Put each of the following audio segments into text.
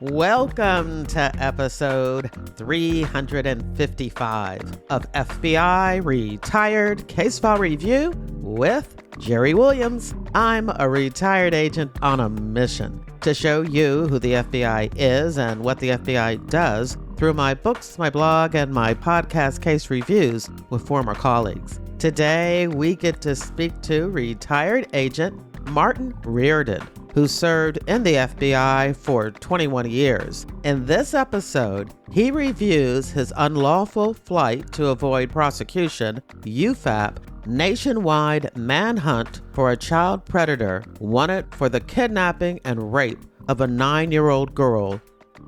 Welcome to episode 355 of FBI Retired Case File Review with Jerry Williams. I'm a retired agent on a mission to show you who the FBI is and what the FBI does through my books, my blog, and my podcast case reviews with former colleagues. Today, we get to speak to retired agent Martin Reardon, who served in the FBI for 21 years. In this episode, he reviews his unlawful flight to avoid prosecution, UFAP, nationwide manhunt for a child predator wanted for the kidnapping and rape of a 9-year-old girl.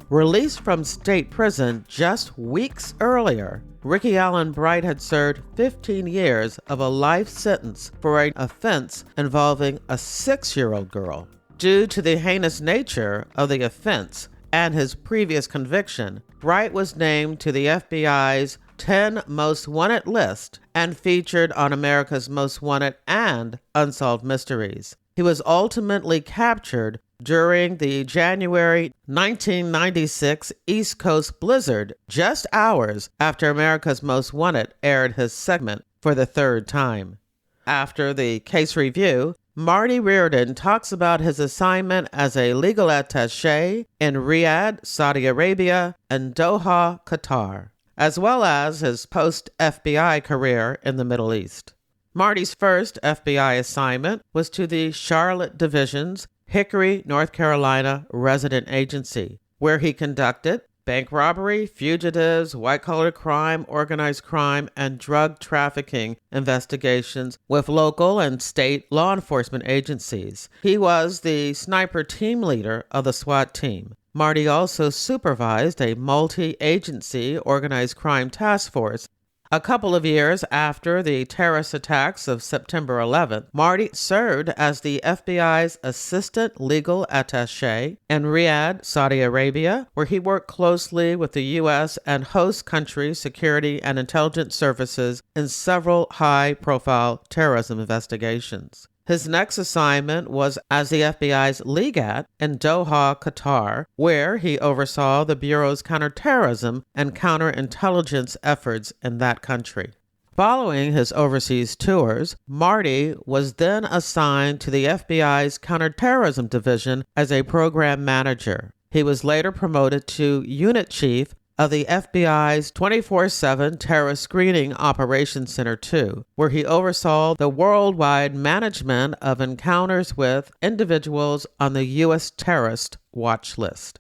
Released from state prison just weeks earlier, Rickey Allen Bright had served 15 years of a life sentence for an offense involving a 6-year-old girl. Due to the heinous nature of the offense and his previous conviction, Bright was named to the FBI's 10 Most Wanted list and featured on America's Most Wanted and Unsolved Mysteries. He was ultimately captured during the January 1996 East Coast blizzard, just hours after America's Most Wanted aired his segment for the third time. After the case review, Marty Reardon talks about his assignment as a legal attaché in Riyadh, Saudi Arabia, and Doha, Qatar, as well as his post-FBI career in the Middle East. Marty's first FBI assignment was to the Charlotte Division's Hickory, North Carolina resident agency, where he conducted bank robbery, fugitives, white-collar crime, organized crime, and drug trafficking investigations with local and state law enforcement agencies. He was the sniper team leader of the SWAT team. Marty also supervised a multi-agency organized crime task force. A couple of years after the terrorist attacks of September 11th, Marty served as the FBI's assistant legal attaché in Riyadh, Saudi Arabia, where he worked closely with the U.S. and host country security and intelligence services in several high-profile terrorism investigations. His next assignment was as the FBI's LEGAT in Doha, Qatar, where he oversaw the Bureau's counterterrorism and counterintelligence efforts in that country. Following his overseas tours, Marty was then assigned to the FBI's counterterrorism division as a program manager. He was later promoted to unit chief of the FBI's 24/7 Terrorist Screening Operations Center 2, where he oversaw the worldwide management of encounters with individuals on the U.S. terrorist watch list.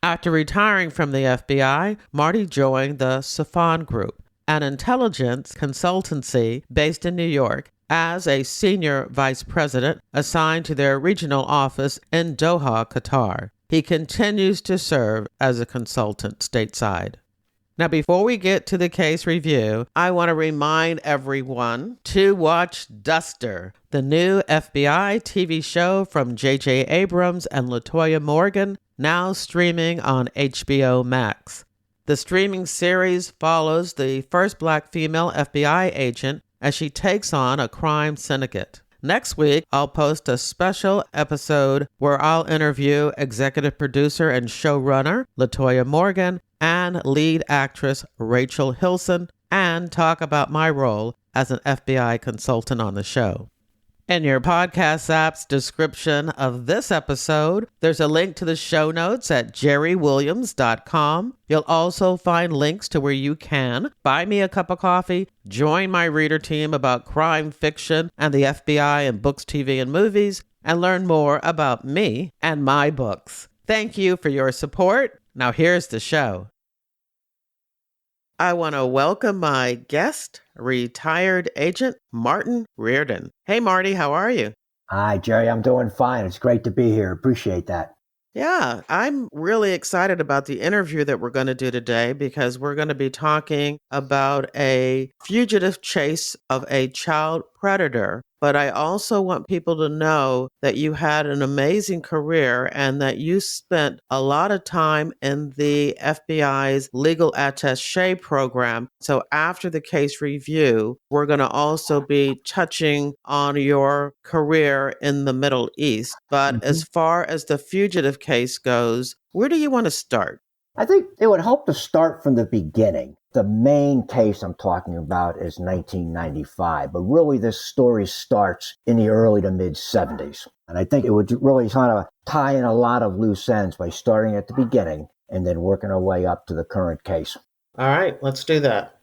After retiring from the FBI, Marty joined the Safan Group, an intelligence consultancy based in New York, as a senior vice president assigned to their regional office in Doha, Qatar. He continues to serve as a consultant stateside. Now, before we get to the case review, I want to remind everyone to watch Duster, the new FBI TV show from J.J. Abrams and LaToya Morgan, now streaming on HBO Max. The streaming series follows the first Black female FBI agent as she takes on a crime syndicate. Next week, I'll post a special episode where I'll interview executive producer and showrunner LaToya Morgan and lead actress Rachel Hilson and talk about my role as an FBI consultant on the show. In your podcast app's description of this episode, there's a link to the show notes at jerrywilliams.com. You'll also find links to where you can buy me a cup of coffee, join my reader team about crime fiction and the FBI and books, TV, and movies, and learn more about me and my books. Thank you for your support. Now here's the show. I want to welcome my guest, retired agent Martin Reardon. Hey, Marty, how are you? Hi, Jerry. I'm doing fine. It's great to be here. Appreciate that. Yeah, I'm really excited about the interview that we're going to do today because we're going to be talking about a fugitive chase of a child predator But I also want people to know that you had an amazing career and that you spent a lot of time in the FBI's Legal Attaché program. So after the case review, we're going to also be touching on your career in the Middle East. But as far as the Fugitive case goes, where do you want to start? I think it would help to start from the beginning. The main case I'm talking about is 1995, but really this story starts in the early to mid 70s. And I think it would really kind of tie in a lot of loose ends by starting at the beginning and then working our way up to the current case. All right, let's do that.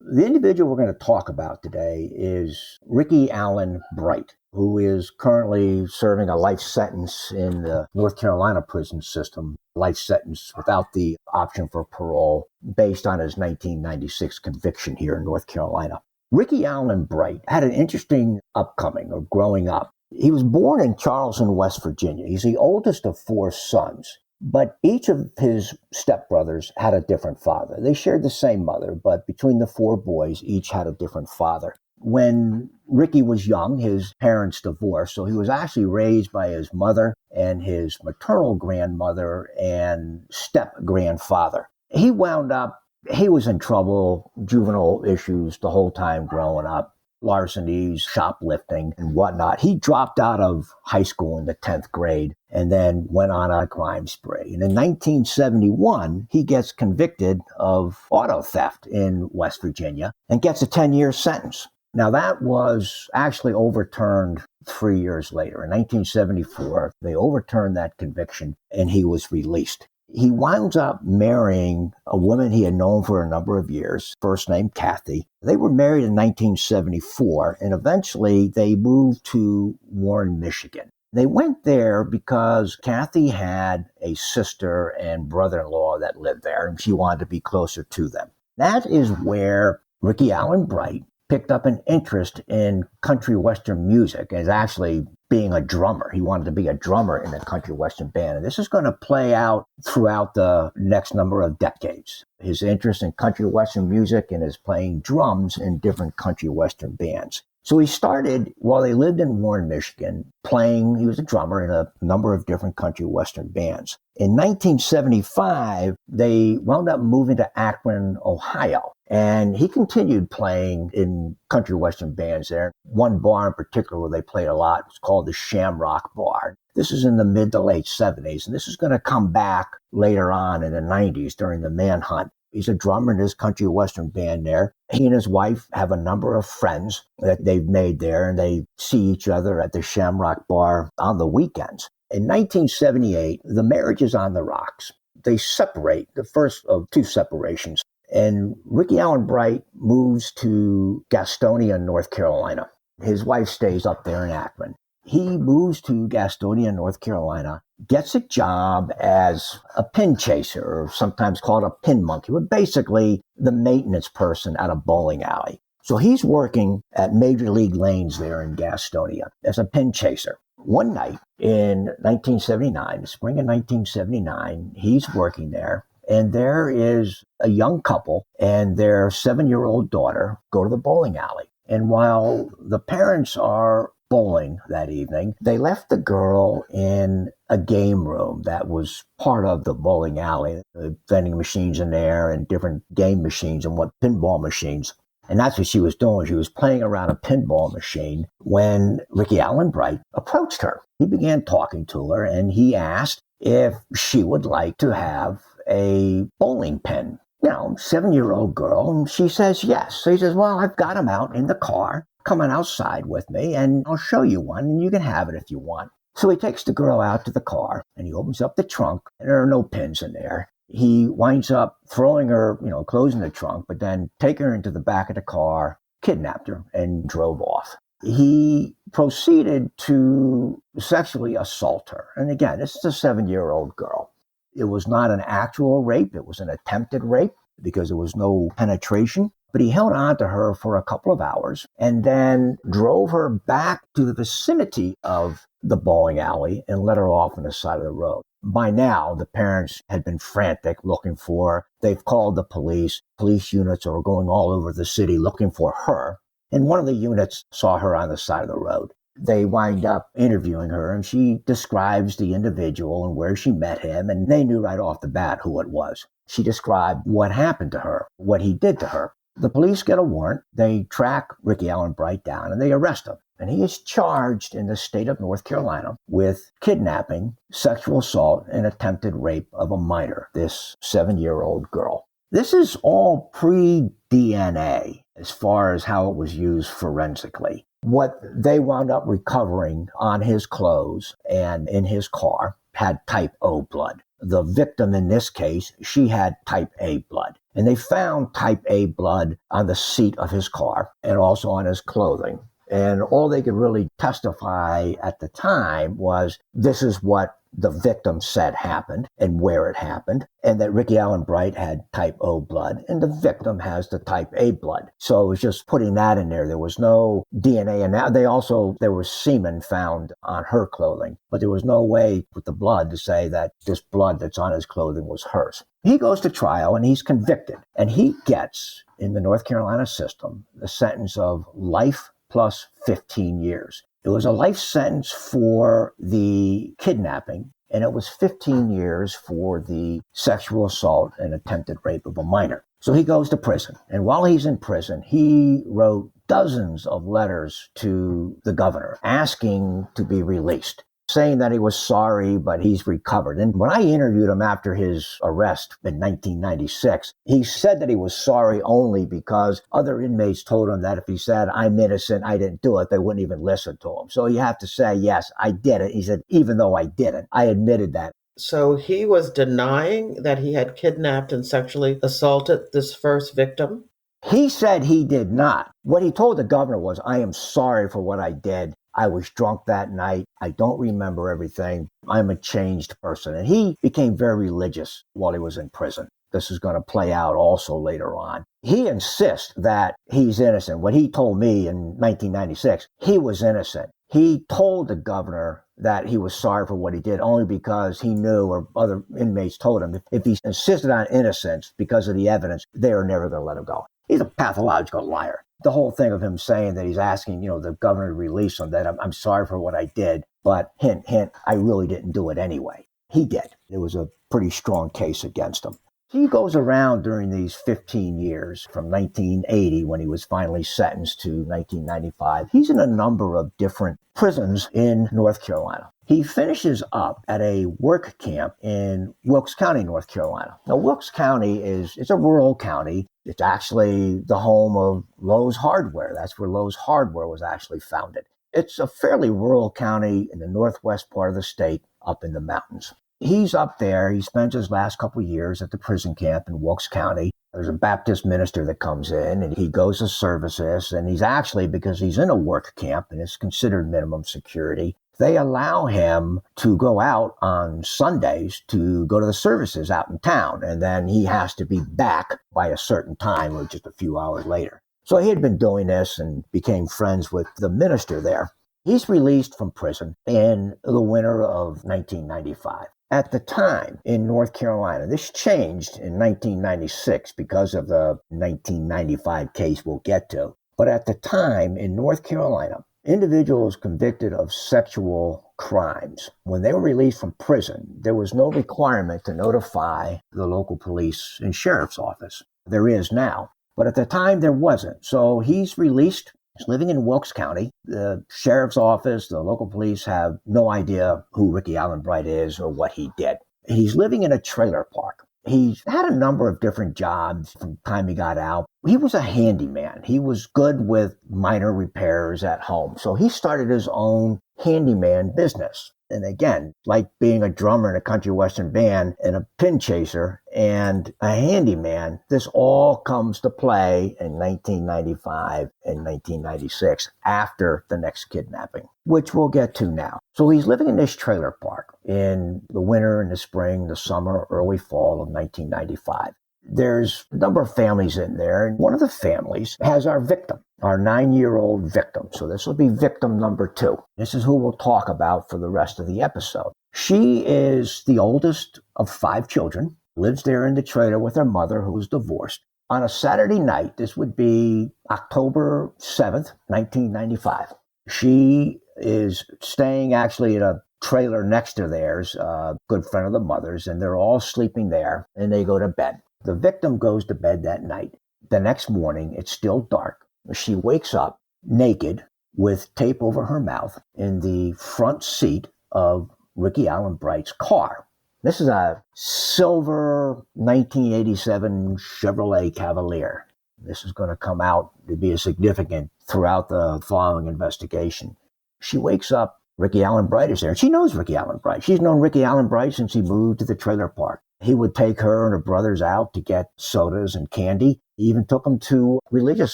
The individual we're going to talk about today is Rickey Allen Bright, who is currently serving a life sentence in the North Carolina prison system, life sentence without the option for parole based on his 1996 conviction here in North Carolina. Rickey Allen Bright had an interesting upcoming or growing up. He was born in Charleston, West Virginia. He's the oldest of 4 sons. But each of his stepbrothers had a different father. They shared the same mother, but between the 4 boys, each had a different father. When Rickey was young, his parents divorced, so he was actually raised by his mother and his maternal grandmother and step-grandfather. He was in trouble, juvenile issues the whole time growing up. Larcenies, shoplifting, and whatnot. He dropped out of high school in the 10th grade and then went on a crime spree. And in 1971, he gets convicted of auto theft in West Virginia and gets a 10-year sentence. Now, that was actually overturned 3 years later. In 1974, they overturned that conviction and he was released. He winds up marrying a woman he had known for a number of years, first name Kathy. They were married in 1974, and eventually they moved to Warren, Michigan. They went there because Kathy had a sister and brother-in-law that lived there, and she wanted to be closer to them. That is where Rickey Allen Bright picked up an interest in country western music as actually being a drummer. He wanted to be a drummer in a country western band. And this is going to play out throughout the next number of decades. His interest in country western music and his playing drums in different country western bands. So he started, while they lived in Warren, Michigan, playing, he was a drummer in a number of different country western bands. In 1975, they wound up moving to Akron, Ohio. And he continued playing in country western bands there. One bar in particular where they played a lot was called the Shamrock Bar. This is in the mid to late 70s, and this is going to come back later on in the 90s during the Manhunt. He's a drummer in his country western band there. He and his wife have a number of friends that they've made there, and they see each other at the Shamrock Bar on the weekends. In 1978, the marriage is on the rocks. They separate, the first of 2 separations. And Rickey Allen Bright moves to Gastonia, North Carolina. His wife stays up there in Akron. He moves to Gastonia, North Carolina, gets a job as a pin chaser, or sometimes called a pin monkey, but basically the maintenance person at a bowling alley. So he's working at Major League Lanes there in Gastonia as a pin chaser. One night in 1979, the spring of 1979, he's working there. And there is a young couple and their 7-year-old daughter go to the bowling alley. And while the parents are bowling that evening, they left the girl in a game room that was part of the bowling alley. The vending machines in there and different game machines and pinball machines. And that's what she was doing. She was playing around a pinball machine when Rickey Allen Bright approached her. He began talking to her and he asked if she would like to have a bowling pin. 7-year-old girl, and she says yes. So he says, well, I've got them out in the car. Come on outside with me, and I'll show you one, and you can have it if you want. So he takes the girl out to the car, and he opens up the trunk, and there are no pins in there. He winds up throwing her, closing the trunk, but then taking her into the back of the car, kidnapped her, and drove off. He proceeded to sexually assault her. And again, this is a 7-year-old girl. It was not an actual rape. It was an attempted rape because there was no penetration. But he held on to her for a couple of hours and then drove her back to the vicinity of the bowling alley and let her off on the side of the road. By now, the parents had been frantic looking for her. They've called the police. Police units are going all over the city looking for her. And one of the units saw her on the side of the road. They wind up interviewing her, and she describes the individual and where she met him, and they knew right off the bat who it was. She described what happened to her, what he did to her. The police get a warrant. They track Rickey Allen Bright down, and they arrest him. And he is charged in the state of North Carolina with kidnapping, sexual assault, and attempted rape of a minor, this 7-year-old girl. This is all pre-DNA as far as how it was used forensically. What they wound up recovering on his clothes and in his car had type O blood. The victim in this case, she had type A blood. And they found type A blood on the seat of his car and also on his clothing. And all they could really testify at the time was this is what the victim said happened and where it happened, and that Rickey Allen Bright had type O blood and the victim has the type A blood. So it was just putting that in there. There was no DNA. And now there was semen found on her clothing, but there was no way with the blood to say that this blood that's on his clothing was hers. He goes to trial and he's convicted, and he gets, in the North Carolina system, the sentence of life plus 15 years. It was a life sentence for the kidnapping, and it was 15 years for the sexual assault and attempted rape of a minor. So he goes to prison. And while he's in prison, he wrote dozens of letters to the governor asking to be released, saying that he was sorry, but he's recovered. And when I interviewed him after his arrest in 1996, he said that he was sorry only because other inmates told him that if he said, I'm innocent, I didn't do it, they wouldn't even listen to him. So you have to say, yes, I did it. He said, even though I didn't, I admitted that. So he was denying that he had kidnapped and sexually assaulted this first victim? He said he did not. What he told the governor was, I am sorry for what I did. I was drunk that night. I don't remember everything. I'm a changed person. And he became very religious while he was in prison. This is going to play out also later on. He insists that he's innocent. What he told me in 1996, he was innocent. He told the governor that he was sorry for what he did only because he knew, or other inmates told him, if he insisted on innocence because of the evidence, they were never going to let him go. He's a pathological liar. The whole thing of him saying that he's asking, the governor to release him, that I'm sorry for what I did, but hint, hint, I really didn't do it anyway. He did. It was a pretty strong case against him. He goes around during these 15 years from 1980 when he was finally sentenced to 1995. He's in a number of different prisons in North Carolina. He finishes up at a work camp in Wilkes County, North Carolina. Now, Wilkes County it's a rural county. It's actually the home of Lowe's Hardware. That's where Lowe's Hardware was actually founded. It's a fairly rural county in the northwest part of the state, up in the mountains. He's up there. He spends his last couple of years at the prison camp in Wilkes County. There's a Baptist minister that comes in and he goes to services. And he's actually, because he's in a work camp and it's considered minimum security, they allow him to go out on Sundays to go to the services out in town. And then he has to be back by a certain time or just a few hours later. So he had been doing this and became friends with the minister there. He's released from prison in the winter of 1995. At the time in North Carolina, this changed in 1996 because of the 1995 case we'll get to. But at the time in North Carolina, individuals convicted of sexual crimes, when they were released from prison, there was no requirement to notify the local police and sheriff's office. There is now. But at the time, there wasn't. So he's released. He's living in Wilkes County. The sheriff's office, the local police have no idea who Rickey Allen Bright is or what he did. He's living in a trailer park. He's had a number of different jobs from the time he got out. He was a handyman. He was good with minor repairs at home. So he started his own handyman business. And again, like being a drummer in a country western band and a pin chaser and a handyman, this all comes to play in 1995 and 1996 after the next kidnapping, which we'll get to now. So he's living in this trailer park in the winter and the spring, the summer, early fall of 1995. There's a number of families in there, and one of the families has our victim, our 9-year-old victim. So this will be victim number 2. This is who we'll talk about for the rest of the episode. She is the oldest of 5 children, lives there in the trailer with her mother, who is divorced. On a Saturday night, this would be October 7th, 1995. She is staying actually at a trailer next to theirs, a good friend of the mother's, and they're all sleeping there, and they go to bed. The victim goes to bed that night. The next morning, it's still dark. She wakes up naked with tape over her mouth in the front seat of Rickey Allen Bright's car. This is a silver 1987 Chevrolet Cavalier. This is going to come out to be significant throughout the following investigation. She wakes up, Rickey Allen Bright is there, and she knows Rickey Allen Bright. She's known Rickey Allen Bright since he moved to the trailer park. He would take her and her brothers out to get sodas and candy. He even took them to religious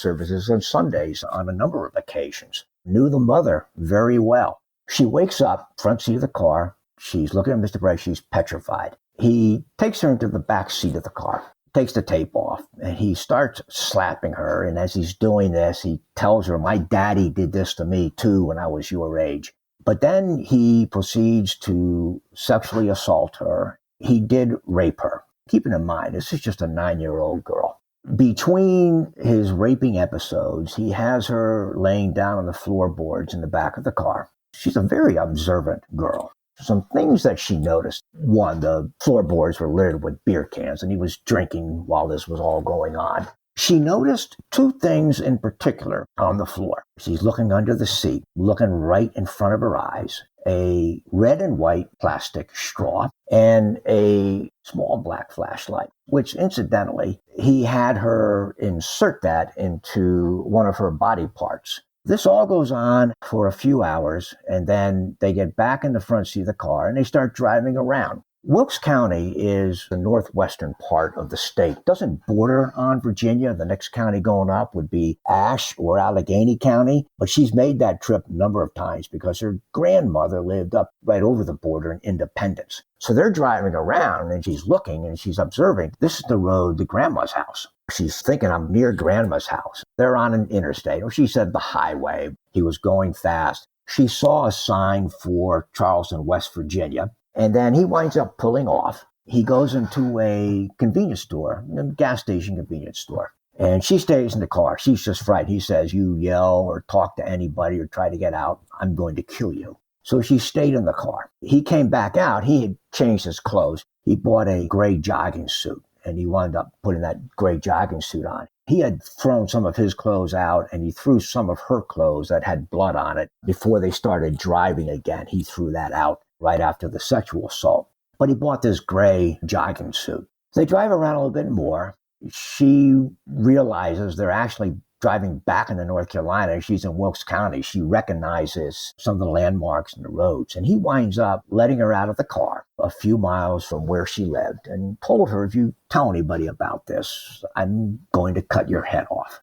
services on Sundays on a number of occasions. Knew the mother very well. She wakes up, front seat of the car. She's looking at Mr. Bright. She's petrified. He takes her into the back seat of the car, takes the tape off, and he starts slapping her. And as he's doing this, he tells her, "My daddy did this to me too when I was your age." But then he proceeds to sexually assault her. He did rape her. Keeping in mind, this is just a 9-year-old girl. Between his raping episodes, he has her laying down on the floorboards in the back of the car. She's a very observant girl. Some things that she noticed. One, the floorboards were littered with beer cans, and he was drinking while this was all going on. She noticed two things in particular on the floor. She's looking under the seat, looking right in front of her eyes, a red and white plastic straw, and a small black flashlight, which incidentally, he had her insert that into one of her body parts. This all goes on for a few hours, and then they get back in the front seat of the car and they start driving around. Wilkes County is the northwestern part of the state. It doesn't border on Virginia. The next county going up would be Ashe or Allegheny County. But she's made that trip a number of times because her grandmother lived up right over the border in Independence. So they're driving around and she's looking and she's observing. This is the road to Grandma's house. She's thinking, I'm near Grandma's house. They're on an interstate, or she said the highway. He was going fast. She saw a sign for Charleston, West Virginia. And then he winds up pulling off. He goes into a convenience store, a gas station convenience store. And she stays in the car. She's just frightened. He says, you yell or talk to anybody or try to get out, I'm going to kill you. So she stayed in the car. He came back out. He had changed his clothes. He bought a gray jogging suit, and he wound up putting that gray jogging suit on. He had thrown some of his clothes out, and he threw some of her clothes that had blood on it before they started driving again. He threw that out right after the sexual assault. But he bought this gray jogging suit. They drive around a little bit more. She realizes they're actually driving back into North Carolina. She's in Wilkes County. She recognizes some of the landmarks and the roads. And he winds up letting her out of the car a few miles from where she lived and told her, if you tell anybody about this, I'm going to cut your head off.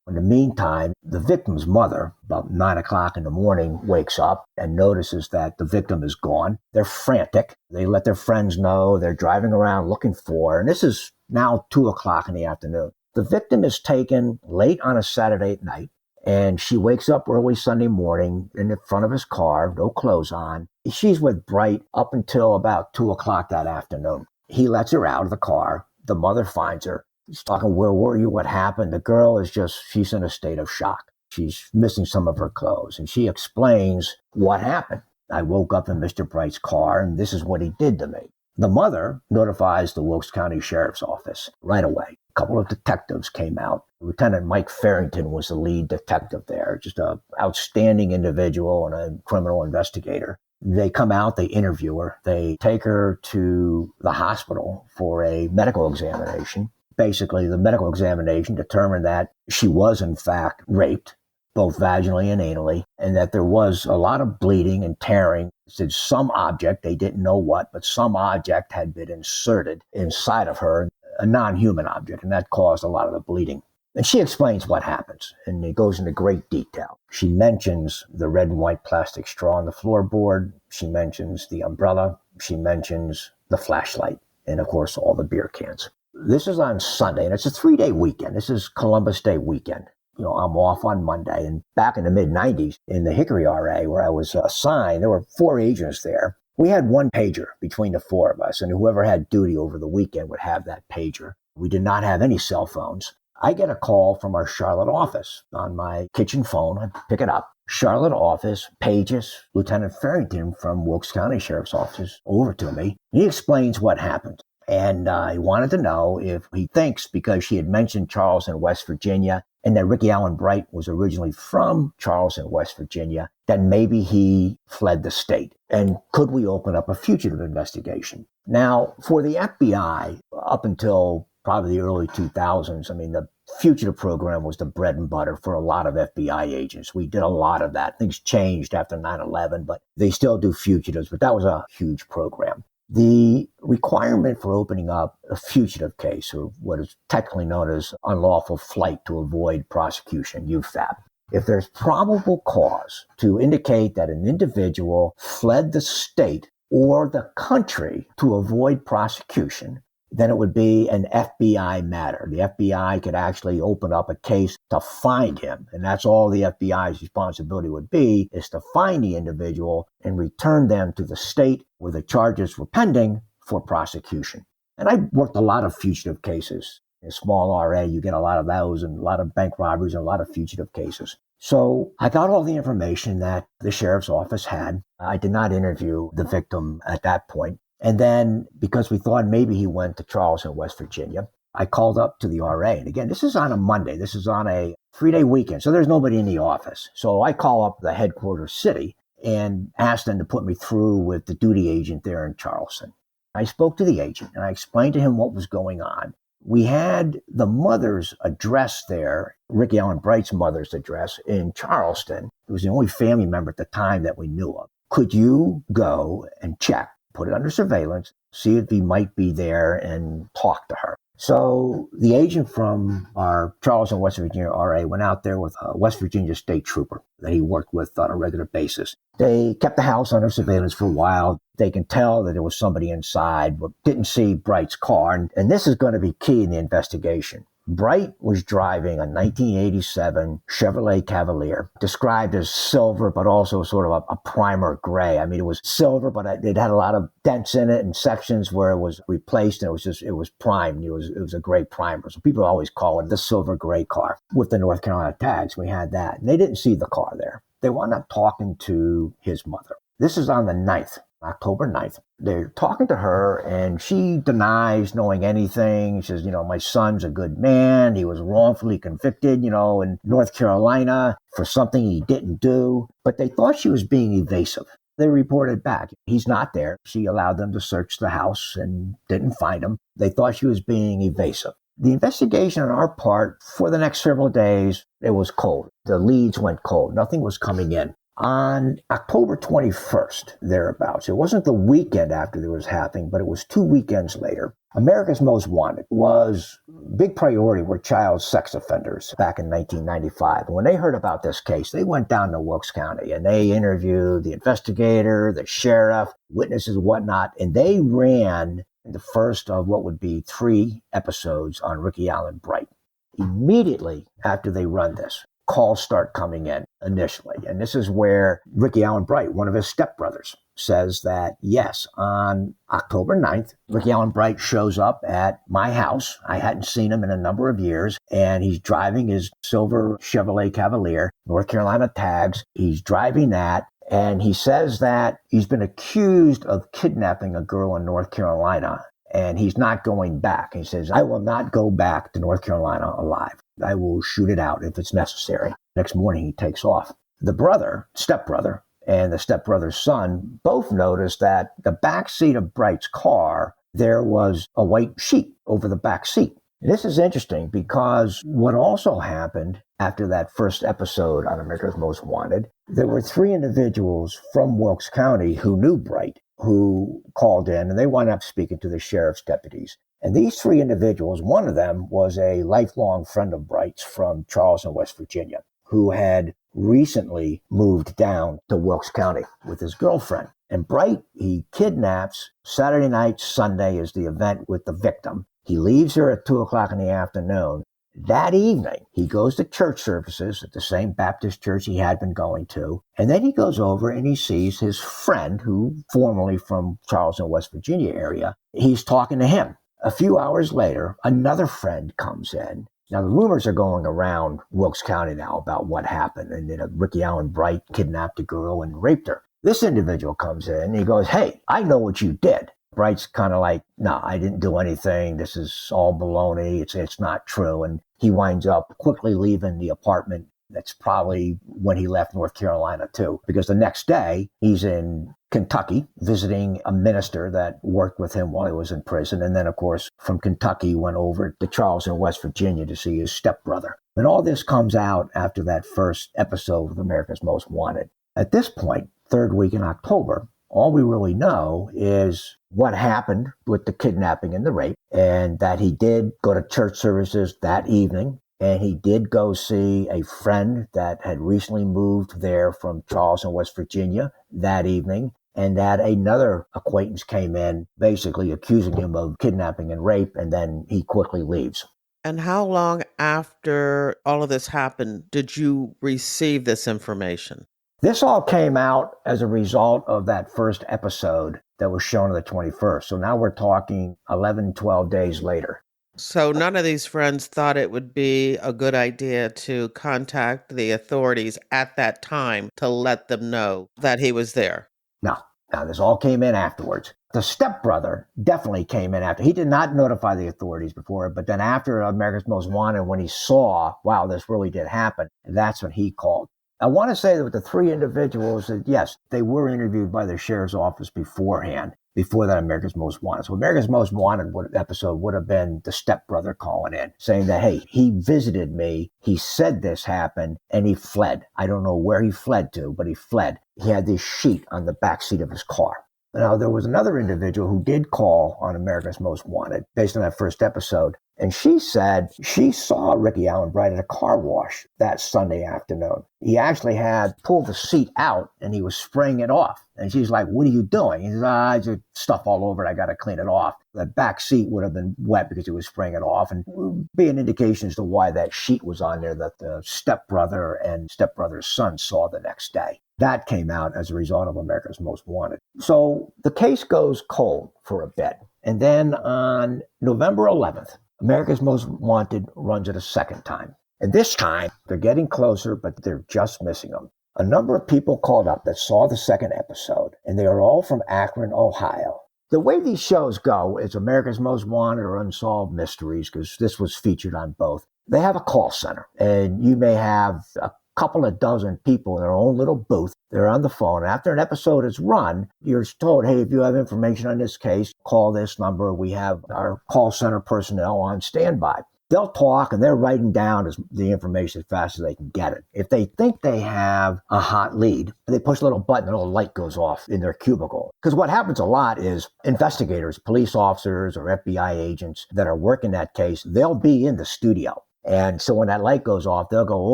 In the meantime, the victim's mother, about 9 o'clock in the morning, wakes up and notices that the victim is gone. They're frantic. They let their friends know. They're driving around looking for her. And this is now 2 o'clock in the afternoon. The victim is taken late on a Saturday night, and she wakes up early Sunday morning in the front of his car, no clothes on. She's with Bright up until about 2 o'clock that afternoon. He lets her out of the car. The mother finds her. He's talking, where were you? What happened? The girl is she's in a state of shock. She's missing some of her clothes. And she explains what happened. I woke up in Mr. Bright's car, and this is what he did to me. The mother notifies the Wilkes County Sheriff's Office right away. A couple of detectives came out. Lieutenant Mike Farrington was the lead detective there, just an outstanding individual and a criminal investigator. They come out, they interview her. They take her to the hospital for a medical examination. Basically, the medical examination determined that she was, in fact, raped, both vaginally and anally, and that there was a lot of bleeding and tearing. It said some object, they didn't know what, but some object had been inserted inside of her, a non-human object, and that caused a lot of the bleeding. And she explains what happens, and it goes into great detail. She mentions the red and white plastic straw on the floorboard. She mentions the umbrella. She mentions the flashlight, and, of course, all the beer cans. This is on Sunday, and it's a 3-day weekend. This is Columbus Day weekend. You know, I'm off on Monday. And back in the mid-'90s, in the Hickory RA, where I was assigned, there were 4 agents there. We had one pager between the 4 of us, and whoever had duty over the weekend would have that pager. We did not have any cell phones. I get a call from our Charlotte office on my kitchen phone. I pick it up. Charlotte office pages Lieutenant Farrington from Wilkes County Sheriff's Office over to me. He explains what happened. And he wanted to know if he thinks, because she had mentioned Charleston, West Virginia, and that Rickey Allen Bright was originally from Charleston, West Virginia, that maybe he fled the state. And could we open up a fugitive investigation? Now, for the FBI, up until probably the early 2000s, the fugitive program was the bread and butter for a lot of FBI agents. We did a lot of that. Things changed after 9/11, but they still do fugitives. But that was a huge program. The requirement for opening up a fugitive case, or what is technically known as unlawful flight to avoid prosecution, UFAP, if there's probable cause to indicate that an individual fled the state or the country to avoid prosecution, then it would be an FBI matter. The FBI could actually open up a case to find him. And that's all the FBI's responsibility would be, is to find the individual and return them to the state where the charges were pending for prosecution. And I worked a lot of fugitive cases. In a small RA, you get a lot of those, and a lot of bank robberies and a lot of fugitive cases. So I got all the information that the sheriff's office had. I did not interview the victim at that point. And then, because we thought maybe he went to Charleston, West Virginia, I called up to the RA. And again, this is on a Monday. This is on a 3-day weekend. So there's nobody in the office. So I call up the headquarters city and asked them to put me through with the duty agent there in Charleston. I spoke to the agent and I explained to him what was going on. We had the mother's address there, Rickey Allen Bright's mother's address in Charleston. It was the only family member at the time that we knew of. Could you go and check? Put it under surveillance, see if he might be there and talk to her. So the agent from our Charleston, West Virginia RA went out there with a West Virginia state trooper that he worked with on a regular basis. They kept the house under surveillance for a while. They can tell that there was somebody inside, but didn't see Bright's car. And this is going to be key in the investigation. Bright was driving a 1987 Chevrolet Cavalier, described as silver, but also sort of a primer gray. It was silver, but it had a lot of dents in it and sections where it was replaced, and it was primed. It was a gray primer. So people always call it the silver gray car with the North Carolina tags. We had that. And they didn't see the car there. They wound up talking to his mother. This is on the 9th. October 9th. They're talking to her, and she denies knowing anything. She says, my son's a good man. He was wrongfully convicted, in North Carolina for something he didn't do. But they thought she was being evasive. They reported back. He's not there. She allowed them to search the house and didn't find him. They thought she was being evasive. The investigation on our part for the next several days, it was cold. The leads went cold. Nothing was coming in. On October 21st, thereabouts, it wasn't the weekend after this was happening, but it was 2 weekends later. America's Most Wanted was big priority were child sex offenders back in 1995. And when they heard about this case, they went down to Wilkes County and they interviewed the investigator, the sheriff, witnesses, whatnot, and they ran the first of what would be 3 episodes on Rickey Allen Bright. Immediately after they run this, calls start coming in initially. And this is where Rickey Allen Bright, one of his stepbrothers, says that, yes, on October 9th, Rickey Allen Bright shows up at my house. I hadn't seen him in a number of years, and he's driving his silver Chevrolet Cavalier, North Carolina tags. He's driving that, and he says that he's been accused of kidnapping a girl in North Carolina, and he's not going back. He says, I will not go back to North Carolina alive. I will shoot it out if it's necessary. Next morning, he takes off. The stepbrother, and the stepbrother's son both noticed that the back seat of Bright's car, there was a white sheet over the back seat. And this is interesting because what also happened after that first episode on America's Most Wanted, there were 3 individuals from Wilkes County who knew Bright, who called in, and they wound up speaking to the sheriff's deputies. And these 3 individuals, one of them was a lifelong friend of Bright's from Charleston, West Virginia, who had recently moved down to Wilkes County with his girlfriend. And Bright, he kidnaps Saturday night, Sunday is the event with the victim. He leaves her at 2:00 in the afternoon. That evening, he goes to church services at the same Baptist church he had been going to. And then he goes over and he sees his friend, who formerly from Charleston, West Virginia area. He's talking to him. A few hours later, another friend comes in. Now, the rumors are going around Wilkes County now about what happened. And Rickey Allen Bright kidnapped a girl and raped her. This individual comes in and he goes, hey, I know what you did. Bright's kind of like, no, I didn't do anything. This is all baloney. It's not true. And he winds up quickly leaving the apartment. That's probably when he left North Carolina, too, because the next day he's in Kentucky visiting a minister that worked with him while he was in prison. And then, of course, from Kentucky, went over to Charleston, West Virginia to see his stepbrother. And all this comes out after that first episode of America's Most Wanted. At this point, third week in October, all we really know is what happened with the kidnapping and the rape, and that he did go to church services that evening. And he did go see a friend that had recently moved there from Charleston, West Virginia that evening. And that another acquaintance came in basically accusing him of kidnapping and rape. And then he quickly leaves. And how long after all of this happened did you receive this information? This all came out as a result of that first episode that was shown on the 21st. So now we're talking 11, 12 days later. So none of these friends thought it would be a good idea to contact the authorities at that time to let them know that he was there? No. Now, this all came in afterwards. The stepbrother definitely came in after. He did not notify the authorities before, but then after America's Most Wanted, when he saw, wow, this really did happen, that's when he called. I want to say that with the three individuals, that yes, they were interviewed by the sheriff's office beforehand, before that America's Most Wanted. So America's Most Wanted episode would have been the stepbrother calling in, saying that, hey, he visited me, he said this happened, and he fled. I don't know where he fled to, but he fled. He had this sheet on the back seat of his car. Now, there was another individual who did call on America's Most Wanted based on that first episode. And she said she saw Rickey Allen Bright at a car wash that Sunday afternoon. He actually had pulled the seat out and he was spraying it off. And she's like, what are you doing? He says, there's stuff all over it. I got to clean it off. The back seat would have been wet because he was spraying it off, and would be an indication as to why that sheet was on there that the stepbrother and stepbrother's son saw the next day. That came out as a result of America's Most Wanted. So the case goes cold for a bit. And then on November 11th, America's Most Wanted runs it a second time. And this time, they're getting closer, but they're just missing them. A number of people called up that saw the second episode, and they are all from Akron, Ohio. The way these shows go is America's Most Wanted or Unsolved Mysteries, because this was featured on both. They have a call center, and you may have a couple of dozen people in their own little booth. They're on the phone. After an episode is run, you're told, hey, if you have information on this case, call this number. We have our call center personnel on standby. They'll talk, and they're writing down the information as fast as they can get it. If they think they have a hot lead, they push a little button, and a little light goes off in their cubicle. Because what happens a lot is investigators, police officers, or FBI agents that are working that case, they'll be in the studio. And so when that light goes off, they'll go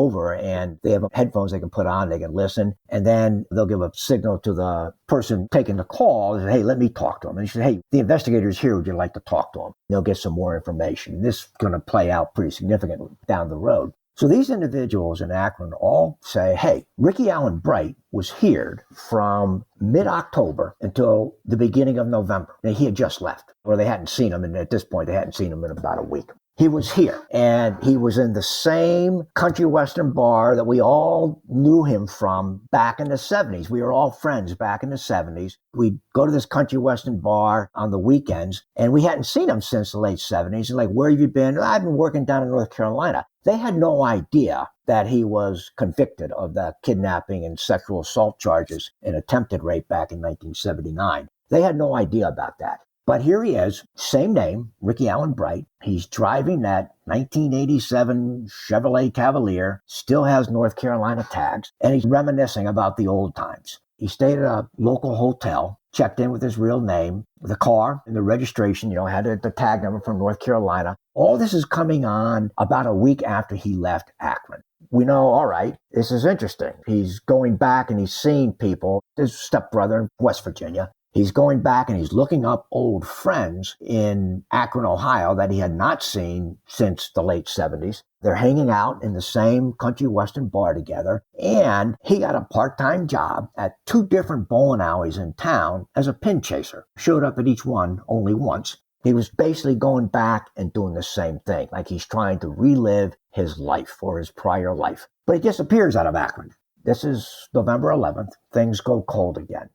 over and they have headphones they can put on, they can listen, and then they'll give a signal to the person taking the call and say, hey, let me talk to him. And he says, hey, the investigator's here. Would you like to talk to him? They'll get some more information. And this is going to play out pretty significantly down the road. So these individuals in Akron all say, hey, Rickey Allen Bright was here from mid-October until the beginning of November. And he had just left, or they hadn't seen him. And at this point, they hadn't seen him in about a week. He was here, and he was in the same country western bar that we all knew him from back in the 70s. We were all friends back in the 70s. We'd go to this country western bar on the weekends, and we hadn't seen him since the late 70s. And like, where have you been? I've been working down in North Carolina. They had no idea that he was convicted of the kidnapping and sexual assault charges and attempted rape back in 1979. They had no idea about that. But here he is, same name, Rickey Allen Bright. He's driving that 1987 Chevrolet Cavalier, still has North Carolina tags, and he's reminiscing about the old times. He stayed at a local hotel, checked in with his real name, the car and the registration, had the tag number from North Carolina. All this is coming on about a week after he left Akron. We know, all right, this is interesting. He's going back and he's seeing people, his stepbrother in West Virginia. He's going back and he's looking up old friends in Akron, Ohio that he had not seen since the late 70s. They're hanging out in the same country western bar together. And he got a part-time job at 2 different bowling alleys in town as a pin chaser. Showed up at each one only once. He was basically going back and doing the same thing, like he's trying to relive his life or his prior life. But he disappears out of Akron. This is November 11th. Things go cold again.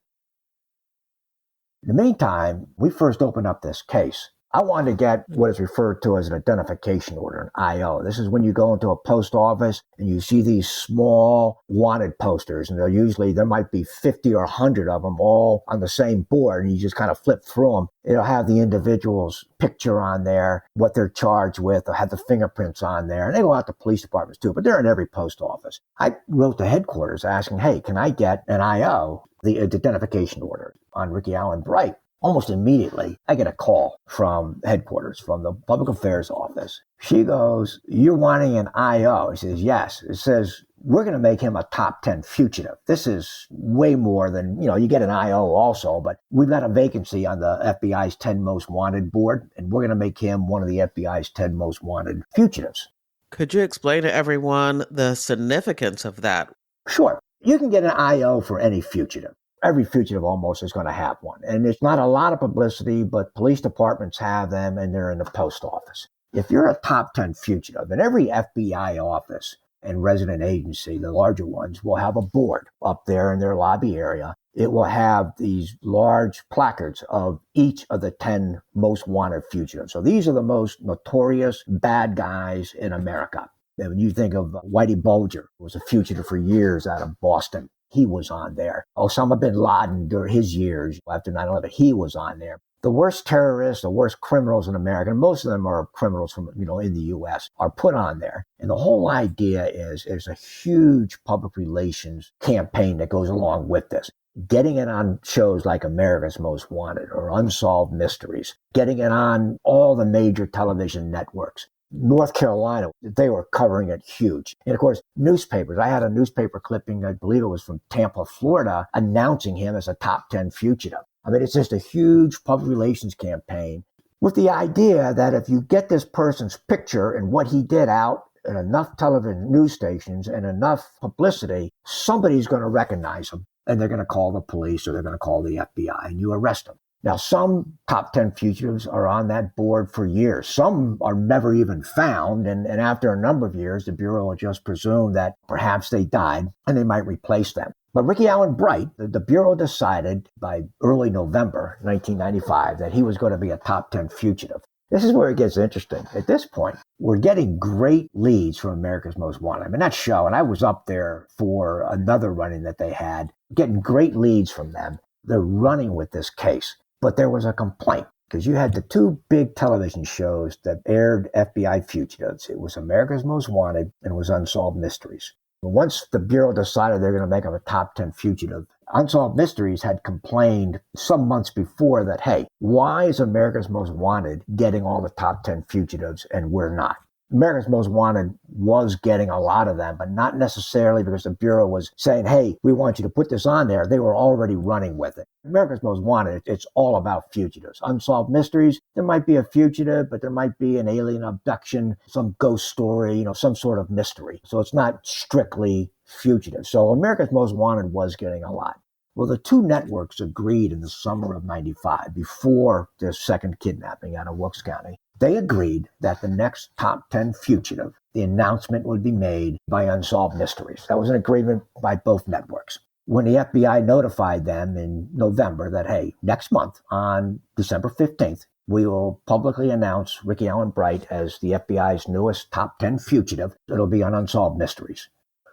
In the meantime, we first opened up this case. I wanted to get what is referred to as an identification order, an IO. This is when you go into a post office and you see these small wanted posters, and there might be 50 or 100 of them all on the same board, and you just kind of flip through them. It'll have the individual's picture on there, what they're charged with, they'll have the fingerprints on there, and they go out to police departments too, but they're in every post office. I wrote to headquarters asking, hey, can I get an IO, the identification order on Rickey Allen Bright? Almost immediately, I get a call from headquarters, from the public affairs office. She goes, you're wanting an IO? He says, yes. It says, we're going to make him a top 10 fugitive. This is way more than, you get an IO also, but we've got a vacancy on the FBI's 10 most wanted board, and we're going to make him one of the FBI's 10 most wanted fugitives. Could you explain to everyone the significance of that? Sure. You can get an IO for any fugitive. Every fugitive almost is going to have one. And it's not a lot of publicity, but police departments have them, and they're in the post office. If you're a top 10 fugitive, and every FBI office and resident agency, the larger ones, will have a board up there in their lobby area. It will have these large placards of each of the 10 most wanted fugitives. So these are the most notorious bad guys in America. And when you think of Whitey Bulger, who was a fugitive for years out of Boston, he was on there. Osama bin Laden, during his years after 9/11, he was on there. The worst terrorists, the worst criminals in America, and most of them are criminals from, in the U.S., are put on there. And the whole idea is there's a huge public relations campaign that goes along with this. Getting it on shows like America's Most Wanted or Unsolved Mysteries, getting it on all the major television networks. North Carolina, they were covering it huge. And of course, newspapers. I had a newspaper clipping, I believe it was from Tampa, Florida, announcing him as a top 10 fugitive. I mean, it's just a huge public relations campaign with the idea that if you get this person's picture and what he did out in enough television news stations and enough publicity, somebody's going to recognize him, and they're going to call the police or they're going to call the FBI, and you arrest him. Now, some top 10 fugitives are on that board for years. Some are never even found. And after a number of years, the Bureau will just presume that perhaps they died and they might replace them. But Rickey Allen Bright, the Bureau decided by early November 1995 that he was going to be a top 10 fugitive. This is where it gets interesting. At this point, we're getting great leads from America's Most Wanted. I mean, that show, and I was up there for another running that they had, getting great leads from them. They're running with this case. But there was a complaint because you had the two big television shows that aired FBI fugitives. It was America's Most Wanted and it was Unsolved Mysteries. Once the Bureau decided they're going to make him a top 10 fugitive, Unsolved Mysteries had complained some months before that, hey, why is America's Most Wanted getting all the top 10 fugitives and we're not? America's Most Wanted was getting a lot of them, but not necessarily because the Bureau was saying, hey, we want you to put this on there. They were already running with it. America's Most Wanted, it's all about fugitives. Unsolved Mysteries, there might be a fugitive, but there might be an alien abduction, some ghost story, some sort of mystery. So it's not strictly fugitive. So America's Most Wanted was getting a lot. Well, the two networks agreed in the summer of 95, before the second kidnapping out of Wilkes County. They agreed that the next top 10 fugitive, the announcement would be made by Unsolved Mysteries. That was an agreement by both networks. When the FBI notified them in November that, hey, next month on December 15th, we will publicly announce Rickey Allen Bright as the FBI's newest top 10 fugitive. It'll be on Unsolved Mysteries.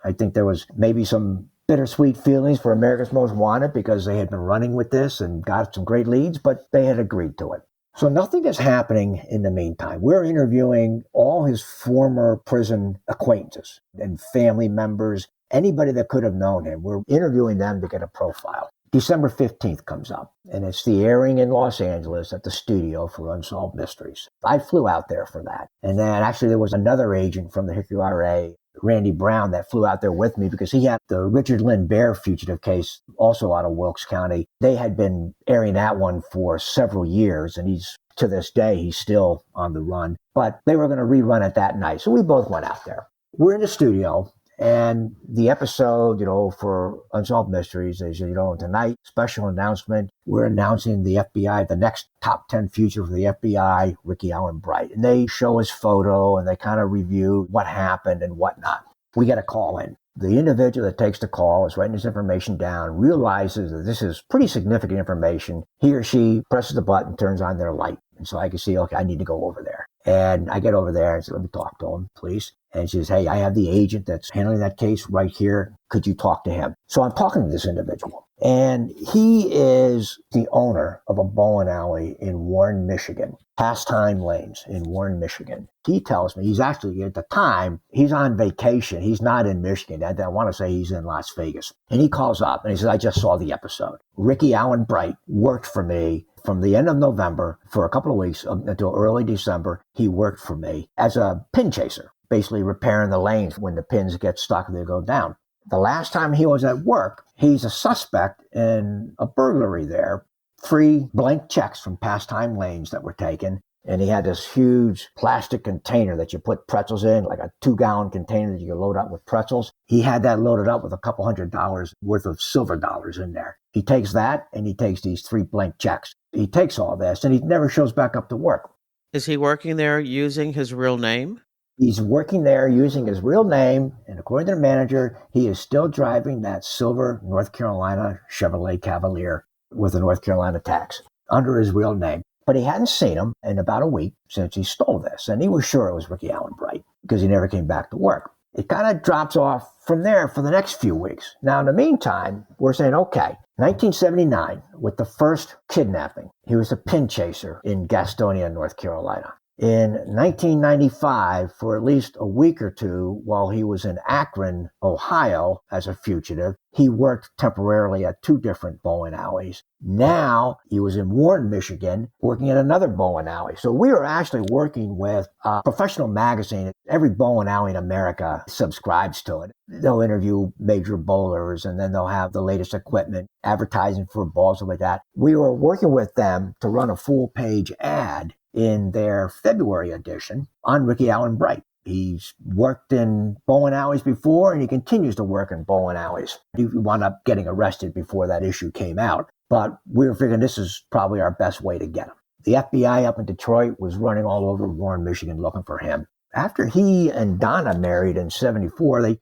I think there was maybe some bittersweet feelings for America's Most Wanted because they had been running with this and got some great leads, but they had agreed to it. So nothing is happening in the meantime. We're interviewing all his former prison acquaintances and family members, anybody that could have known him. We're interviewing them to get a profile. December 15th comes up, and it's the airing in Los Angeles at the studio for Unsolved Mysteries. I flew out there for that. And then actually there was another agent from the Hickory RA, Randy Brown, that flew out there with me because he had the Richard Lynn Bear fugitive case also out of Wilkes County. They had been airing that one for several years, and to this day, he's still on the run. But they were going to rerun it that night. So we both went out there. We're in the studio, And the episode, for Unsolved Mysteries, they said, tonight, special announcement, we're announcing the FBI, the next top 10 future for the FBI, Rickey Allen Bright. And they show his photo and they kind of review what happened and whatnot. We get a call in. The individual that takes the call is writing this information down, realizes that this is pretty significant information. He or she presses the button, turns on their light. And so I can see, okay, I need to go over there. And I get over there and say, let me talk to him, please. And she says, hey, I have the agent that's handling that case right here. Could you talk to him? So I'm talking to this individual. And he is the owner of a bowling alley in Warren, Michigan, Pastime Lanes in Warren, Michigan. He tells me he's actually, at the time, he's on vacation. He's not in Michigan. I want to say he's in Las Vegas. And he calls up and he says, I just saw the episode. Rickey Allen Bright worked for me from the end of November for a couple of weeks until early December. He worked for me as a pin chaser, basically repairing the lanes when the pins get stuck and they go down. The last time he was at work, he's a suspect in a burglary there. 3 blank checks from Pastime Lanes that were taken. And he had this huge plastic container that you put pretzels in, like a 2-gallon container that you can load up with pretzels. He had that loaded up with a couple $100 worth of silver dollars in there. He takes that and he takes these 3 blank checks. He takes all this and he never shows back up to work. Is he working there using his real name? He's working there using his real name, and according to the manager, he is still driving that silver North Carolina Chevrolet Cavalier with a North Carolina tax under his real name. But he hadn't seen him in about a week since he stole this, and he was sure it was Rickey Allen Bright because he never came back to work. It kind of drops off from there for the next few weeks. Now, in the meantime, we're saying, okay, 1979, with the first kidnapping, he was a pin chaser in Gastonia, North Carolina. In 1995, for at least a week or two, while he was in Akron, Ohio, as a fugitive, he worked temporarily at 2 different bowling alleys. Now, he was in Warren, Michigan, working at another bowling alley. So we were actually working with a professional magazine. Every bowling alley in America subscribes to it. They'll interview major bowlers, and then they'll have the latest equipment, advertising for balls, stuff like that. We were working with them to run a full-page ad in their February edition on Rickey Allen Bright. He's worked in bowling alleys before, and he continues to work in bowling alleys. He wound up getting arrested before that issue came out, but we were figuring this is probably our best way to get him. The FBI up in Detroit was running all over Warren, Michigan looking for him. After he and Donna married in 74, they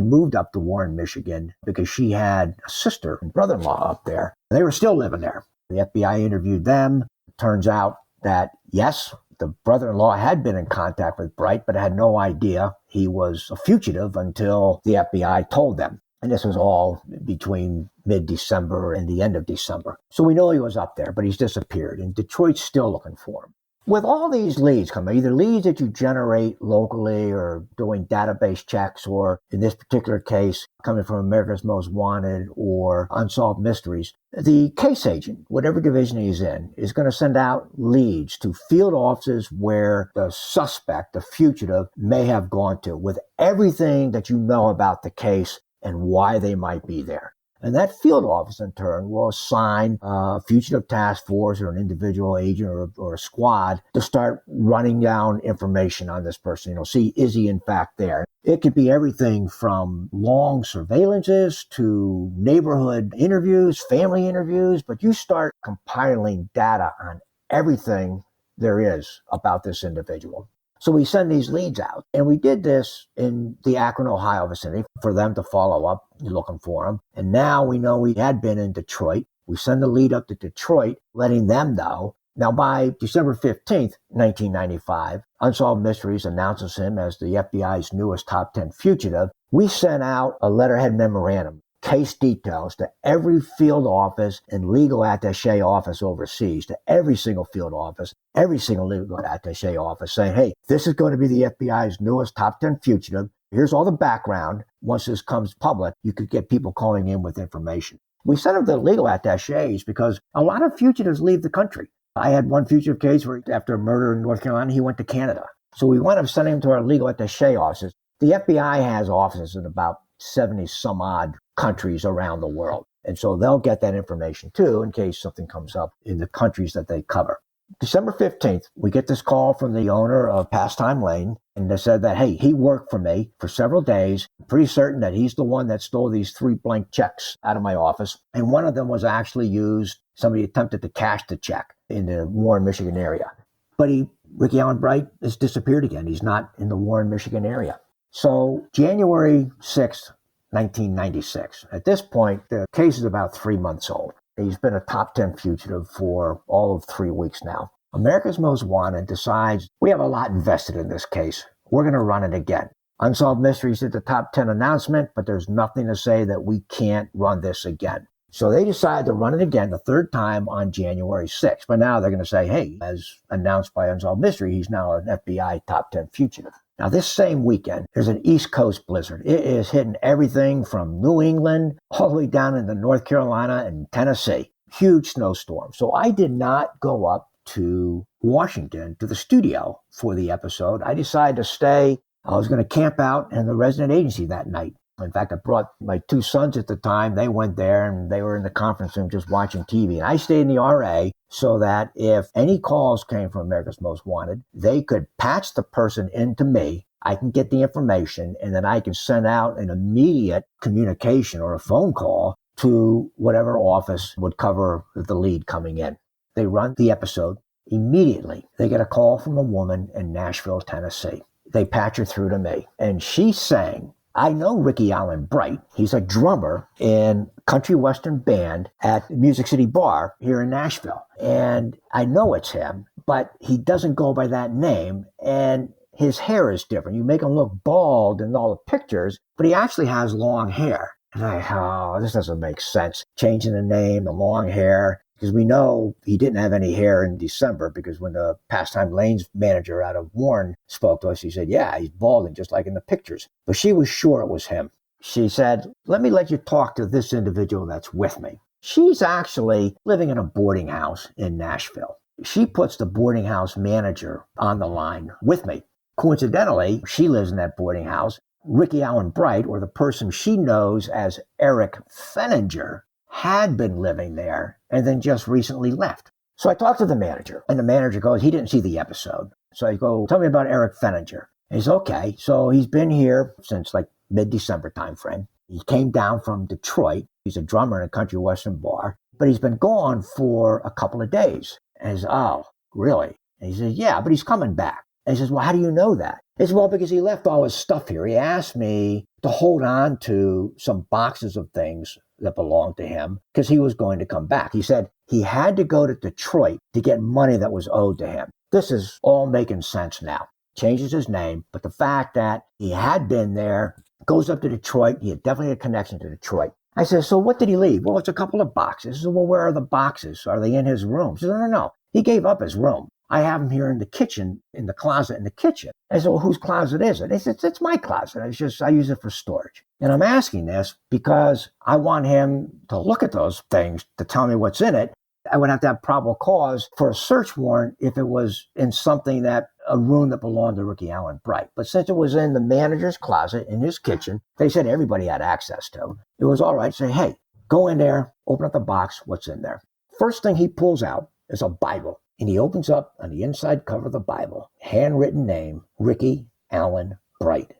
moved up to Warren, Michigan because she had a sister and brother-in-law up there. They were still living there. The FBI interviewed them. It turns out that, yes, the brother-in-law had been in contact with Bright, but had no idea he was a fugitive until the FBI told them. And this was all between mid-December and the end of December. So we know he was up there, but he's disappeared, and Detroit's still looking for him. With all these leads coming, either leads that you generate locally or doing database checks, or in this particular case, coming from America's Most Wanted or Unsolved Mysteries, the case agent, whatever division he's in, is going to send out leads to field offices where the suspect, the fugitive, may have gone to, with everything that you know about the case and why they might be there. And that field office, in turn, will assign a fugitive task force or an individual agent or a squad to start running down information on this person. See, is he in fact there? It could be everything from long surveillances to neighborhood interviews, family interviews, but you start compiling data on everything there is about this individual. So we send these leads out, and we did this in the Akron, Ohio vicinity for them to follow up, looking for him. And now we know he had been in Detroit. We send the lead up to Detroit, letting them know. Now, by December 15th, 1995, Unsolved Mysteries announces him as the FBI's newest top 10 fugitive. We sent out a letterhead memorandum, case details, to every field office and legal attaché office overseas, to every single field office, every single legal attaché office, saying, hey, this is going to be the FBI's newest top 10 fugitive. Here's all the background. Once this comes public, you could get people calling in with information. We sent them to the legal attachés because a lot of fugitives leave the country. I had one fugitive case where after a murder in North Carolina, he went to Canada. So we wound up sending him to our legal attaché offices. The FBI has offices in about 70 some odd countries around the world. And so they'll get that information too in case something comes up in the countries that they cover. December 15th, we get this call from the owner of Pastime Lane, and they said that, hey, he worked for me for several days. I'm pretty certain that he's the one that stole these 3 blank checks out of my office. And one of them was actually used. Somebody attempted to cash the check in the Warren, Michigan area. But Rickey Allen Bright has disappeared again. He's not in the Warren, Michigan area. So January 6th, 1996. At this point, the case is about 3 months old. He's been a top 10 fugitive for all of 3 weeks now. America's Most Wanted decides we have a lot invested in this case. We're going to run it again. Unsolved Mysteries did the top 10 announcement, but there's nothing to say that we can't run this again. So they decide to run it again the 3rd time on January 6th. But now they're going to say, hey, as announced by Unsolved Mystery, he's now an FBI top 10 fugitive. Now, this same weekend, there's an East Coast blizzard. It is hitting everything from New England all the way down into North Carolina and Tennessee. Huge snowstorm. So I did not go up to Washington, to the studio for the episode. I decided to stay. I was going to camp out in the resident agency that night. In fact, I brought my 2 sons at the time. They went there and they were in the conference room just watching TV. And I stayed in the RA so that if any calls came from America's Most Wanted, they could patch the person into me. I can get the information and then I can send out an immediate communication or a phone call to whatever office would cover the lead coming in. They run the episode. Immediately, they get a call from a woman in Nashville, Tennessee. They patch her through to me. And she sang, I know Rickey Allen Bright. He's a drummer in a country western band at Music City Bar here in Nashville. And I know it's him, but he doesn't go by that name. And his hair is different. You make him look bald in all the pictures, but he actually has long hair. And this doesn't make sense. Changing the name, the long hair. Because we know he didn't have any hair in December, because when the Pastime Lanes manager out of Warren spoke to us, he said, yeah, he's balding just like in the pictures. But she was sure it was him. She said, let me let you talk to this individual that's with me. She's actually living in a boarding house in Nashville. She puts the boarding house manager on the line with me. Coincidentally, she lives in that boarding house. Rickey Allen Bright, or the person she knows as Eric Fenninger, had been living there and then just recently left. So I talked to the manager, and the manager goes, he didn't see the episode. So I go, tell me about Eric Fenninger. And he's okay. So he's been here since like mid-December timeframe. He came down from Detroit. He's a drummer in a country western bar, but he's been gone for a couple of days. And he says, oh, really? And he says, yeah, but he's coming back. And he says, well, how do you know that? He says, well, because he left all his stuff here. He asked me to hold on to some boxes of things that belonged to him because he was going to come back. He said he had to go to Detroit to get money that was owed to him. This is all making sense now. Changes his name, but the fact that he had been there, goes up to Detroit, he had definitely a connection to Detroit. I said, so what did he leave? Well, it's a couple of boxes. He said, well, where are the boxes? Are they in his room? He said, no. He gave up his room. I have him here in the kitchen, in the closet in the kitchen. I said, well, whose closet is it? He said, it's my closet. I use it for storage. And I'm asking this because I want him to look at those things to tell me what's in it. I would have to have probable cause for a search warrant if it was in something a room that belonged to Rickey Allen Bright. But since it was in the manager's closet in his kitchen, they said everybody had access to. It was all right. Say, hey, go in there, open up the box, what's in there? First thing he pulls out is a Bible. And he opens up on the inside cover of the Bible, handwritten name, Rickey Allen Bright.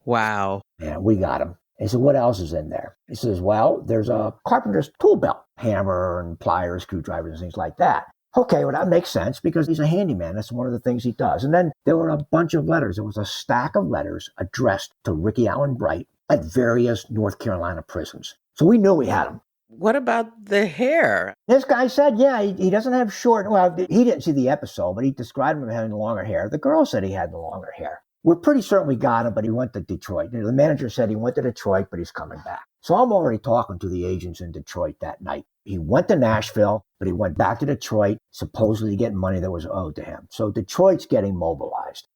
Wow. And we got him. He said, what else is in there? He says, well, there's a carpenter's tool belt, hammer and pliers, screwdrivers, and things like that. Okay, well, that makes sense because he's a handyman. That's one of the things he does. And then there were a bunch of letters. There was a stack of letters addressed to Rickey Allen Bright at various North Carolina prisons. So we knew we had him. What about the hair? This guy said, yeah, he doesn't have short. Well, he didn't see the episode, but he described him having longer hair. The girl said he had the longer hair. We're pretty certain we got him, but he went to Detroit. The manager said he went to Detroit, but he's coming back. So I'm already talking to the agents in Detroit that night. He went to Nashville, but he went back to Detroit, supposedly getting money that was owed to him. So Detroit's getting mobilized.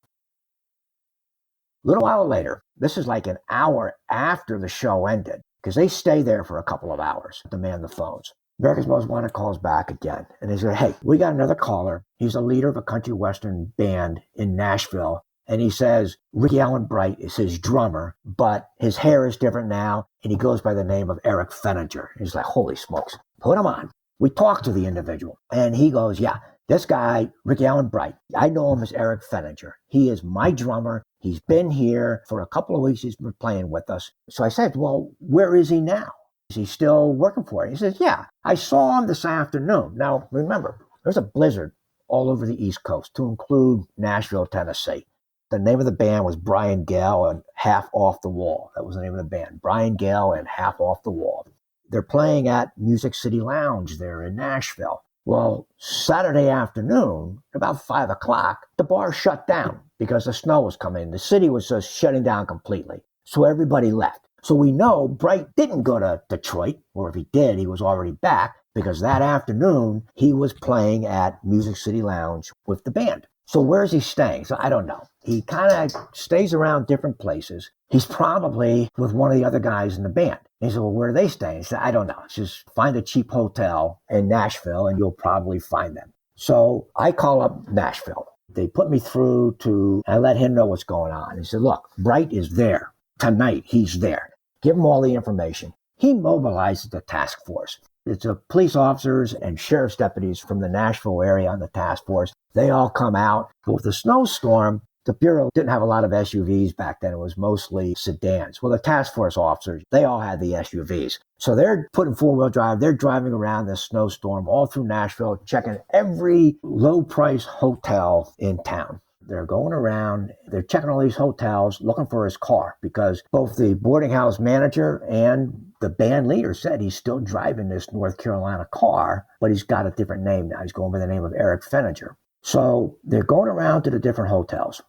A little while later, this is like an hour after the show ended, because they stay there for a couple of hours to man the phones. America's Most Wanted calls back again, and they say, hey, we got another caller. He's a leader of a country western band in Nashville, and he says Rickey Allen Bright is his drummer, but his hair is different now, and he goes by the name of Eric Fenninger. He's like, holy smokes, put him on. We talked to the individual, and he goes, yeah, This guy, Rickey Allen Bright, I know him as Eric Fenninger. He is my drummer. He's been here for a couple of weeks. He's been playing with us. So I said, well, where is he now? Is he still working for it? He says, yeah, I saw him this afternoon. Now, remember, there's a blizzard all over the East Coast, to include Nashville, Tennessee. The name of the band was Brian Gale and Half Off the Wall. That was the name of the band, Brian Gale and Half Off the Wall. They're playing at Music City Lounge there in Nashville. Well, Saturday afternoon, about 5 o'clock, the bar shut down because the snow was coming. The city was just shutting down completely. So everybody left. So we know Bright didn't go to Detroit, or if he did, he was already back, because that afternoon he was playing at Music City Lounge with the band. So where's he staying? So I don't know. He kind of stays around different places. He's probably with one of the other guys in the band. And he said, well, where are they staying? He said, I don't know. Just find a cheap hotel in Nashville and you'll probably find them. So I call up Nashville. They put me through to, I let him know what's going on. He said, look, Bright is there. Tonight, he's there. Give him all the information. He mobilizes the task force. It's police officers and sheriff's deputies from the Nashville area on the task force. They all come out. But with the snowstorm, the Bureau didn't have a lot of SUVs back then. It was mostly sedans. Well, the task force officers, they all had the SUVs. So they're putting four-wheel drive. They're driving around this snowstorm all through Nashville, checking every low-price hotel in town. They're going around, they're checking all these hotels, looking for his car, because both the boarding house manager and the band leader said he's still driving this North Carolina car, but he's got a different name now. He's going by the name of Eric Fenninger. So they're going around to the different hotels.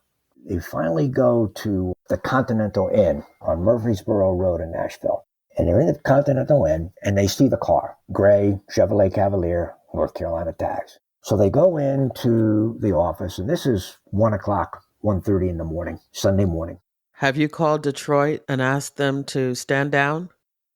They finally go to the Continental Inn on Murfreesboro Road in Nashville. And they're in the Continental Inn, and they see the car, gray Chevrolet Cavalier, North Carolina tags. So they go into the office, and this is 1 o'clock, 1:30 in the morning, Sunday morning. Have you called Detroit and asked them to stand down?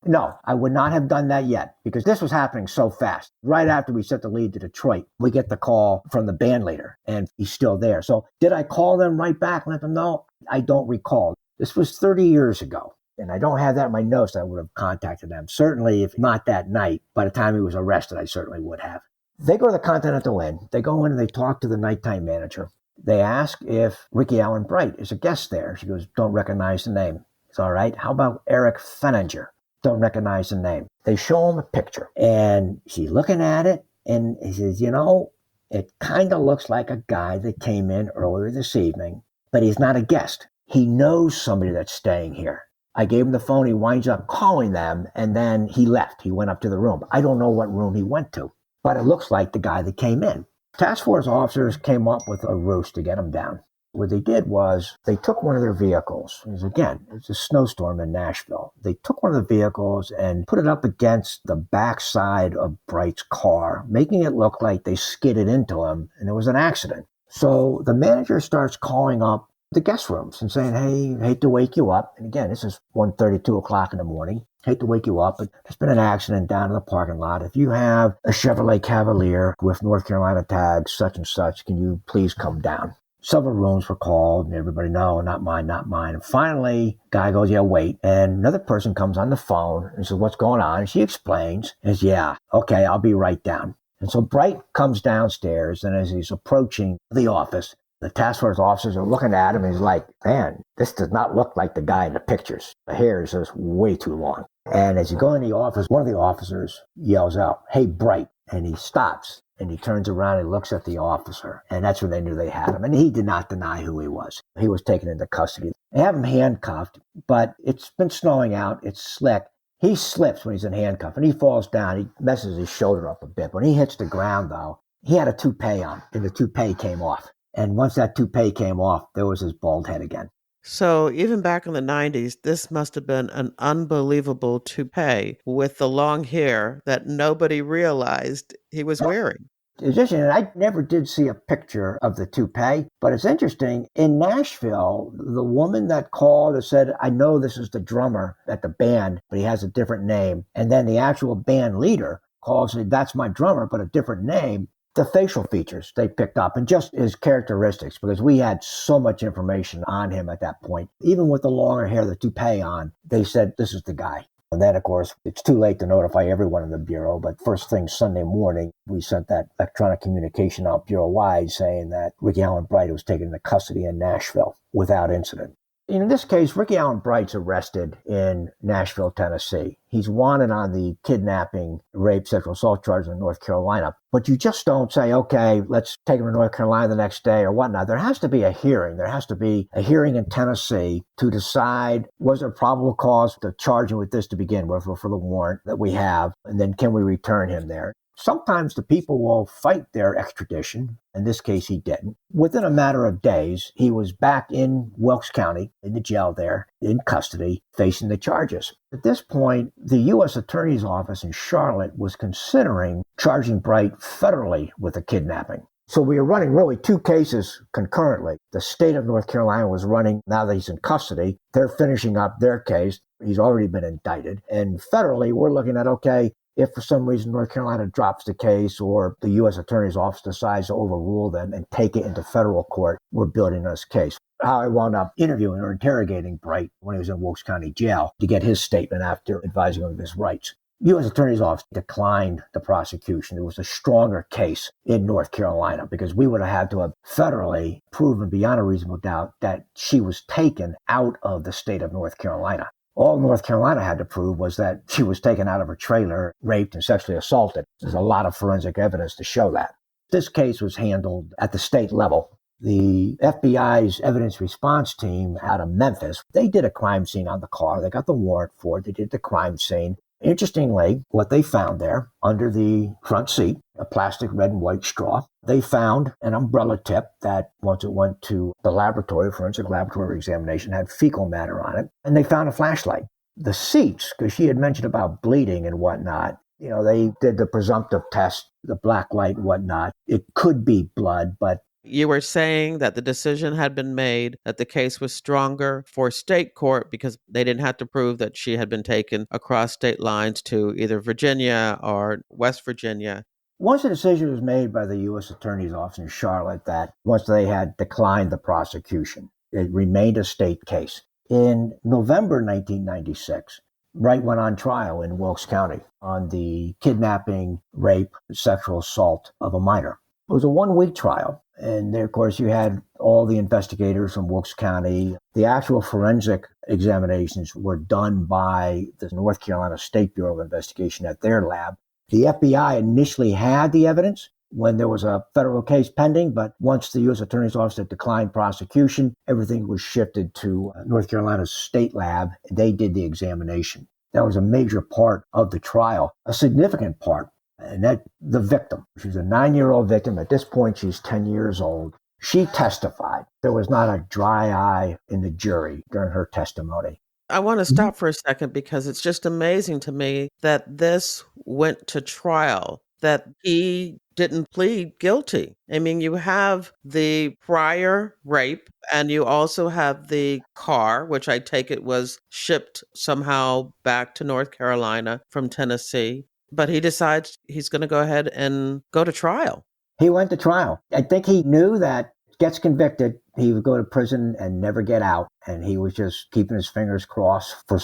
No, I would not have done that yet, because this was happening so fast. Right after we sent the lead to Detroit, we get the call from the band leader, and he's still there. So did I call them right back and let them know? I don't recall. This was 30 years ago, and I don't have that in my notes. I would have contacted them. Certainly, if not that night, by the time he was arrested, I certainly would have. They go to the Continental Inn. They go in and they talk to the nighttime manager. They ask if Rickey Allen Bright is a guest there. She goes, don't recognize the name. It's all right. How about Eric Fenninger? Don't recognize the name. They show him a picture, and she's looking at it, and he says, you know, it kind of looks like a guy that came in earlier this evening, but he's not a guest. He knows somebody that's staying here. I gave him the phone. He winds up calling them, and then he left. He went up to the room. I don't know what room he went to, but it looks like the guy that came in. Task force officers came up with a ruse to get him down. What they did was they took one of their vehicles. Again, it's a snowstorm in Nashville. They took one of the vehicles and put it up against the backside of Bright's car, making it look like they skidded into him and there was an accident. So the manager starts calling up the guest rooms and saying, hey, hate to wake you up. And again, this is 1:30, 2 o'clock in the morning. Hate to wake you up, but there's been an accident down in the parking lot. If you have a Chevrolet Cavalier with North Carolina tags, such and such, can you please come down? Several rooms were called, and everybody, no, not mine, not mine. And finally, guy goes, yeah, wait. And another person comes on the phone and says, what's going on? And she explains, and says, yeah, okay, I'll be right down. And so Bright comes downstairs, and as he's approaching the office, the task force officers are looking at him, and he's like, man, this does not look like the guy in the pictures. The hair is just way too long. And as you go in the office, one of the officers yells out, hey, Bright. And he stops. And he turns around and looks at the officer. And that's when they knew they had him. And he did not deny who he was. He was taken into custody. They have him handcuffed, but it's been snowing out. It's slick. He slips when he's in handcuff, and he falls down. He messes his shoulder up a bit. When he hits the ground, though, he had a toupee on, and the toupee came off. And once that toupee came off, there was his bald head again. So even back in the 90s, this must have been an unbelievable toupee with the long hair that nobody realized he was wearing. It's interesting, and I never did see a picture of the toupee, but it's interesting. In Nashville, the woman that called and said, I know this is the drummer at the band, but he has a different name. And then the actual band leader calls and said, that's my drummer, but a different name. The facial features they picked up and just his characteristics, because we had so much information on him at that point. Even with the longer hair, the toupee on, they said, this is the guy. And then, of course, it's too late to notify everyone in the Bureau, but first thing Sunday morning, we sent that electronic communication out Bureau-wide saying that Rickey Allen Bright was taken into custody in Nashville without incident. In this case, Rickey Allen Bright's arrested in Nashville, Tennessee. He's wanted on the kidnapping, rape, sexual assault charges in North Carolina. But you just don't say, okay, let's take him to North Carolina the next day or whatnot. There has to be a hearing. There has to be a hearing in Tennessee to decide, was there probable cause to charge him with this to begin with, for the warrant that we have, and then can we return him there? Sometimes the people will fight their extradition. In this case, he didn't. Within a matter of days, he was back in Wilkes County, in the jail there, in custody, facing the charges. At this point, the U.S. Attorney's Office in Charlotte was considering charging Bright federally with a kidnapping. So we were running really two cases concurrently. The state of North Carolina was running, now that he's in custody, they're finishing up their case. He's already been indicted. And federally, we're looking at, okay, if for some reason North Carolina drops the case or the U.S. Attorney's Office decides to overrule them and take it into federal court, we're building this case. How I wound up interviewing or interrogating Bright when he was in Wilkes County Jail to get his statement after advising him of his rights. U.S. Attorney's Office declined the prosecution. It was a stronger case in North Carolina because we would have had to have federally proven beyond a reasonable doubt that she was taken out of the state of North Carolina. All North Carolina had to prove was that she was taken out of her trailer, raped, and sexually assaulted. There's a lot of forensic evidence to show that. This case was handled at the state level. The FBI's evidence response team out of Memphis, they did a crime scene on the car. They got the warrant for it. They did the crime scene. Interestingly, what they found there under the front seat, a plastic red and white straw, they found an umbrella tip that once it went to the laboratory, forensic laboratory examination, had fecal matter on it. And they found a flashlight. The seats, because she had mentioned about bleeding and whatnot, they did the presumptive test, the black light and whatnot. It could be blood, but you were saying that the decision had been made that the case was stronger for state court because they didn't have to prove that she had been taken across state lines to either Virginia or West Virginia. Once the decision was made by the U.S. Attorney's Office in Charlotte that once they had declined the prosecution, it remained a state case. In November 1996, Bright went on trial in Wilkes County on the kidnapping, rape, sexual assault of a minor. It was a 1-week trial. And there, of course, you had all the investigators from Wilkes County. The actual forensic examinations were done by the North Carolina State Bureau of Investigation at their lab. The FBI initially had the evidence when there was a federal case pending, but once the U.S. Attorney's Office had declined prosecution, everything was shifted to North Carolina's state lab. They did the examination. That was a major part of the trial, a significant part. And that the victim, she's a 9-year-old victim. At this point, she's 10 years old. She testified. There was not a dry eye in the jury during her testimony. I want to stop for a second because it's just amazing to me that this went to trial, that he didn't plead guilty. I mean, you have the prior rape and you also have the car, which I take it was shipped somehow back to North Carolina from Tennessee. But he decides he's going to go ahead and go to trial. He went to trial. I think he knew that gets convicted, he would go to prison and never get out. And he was just keeping his fingers crossed for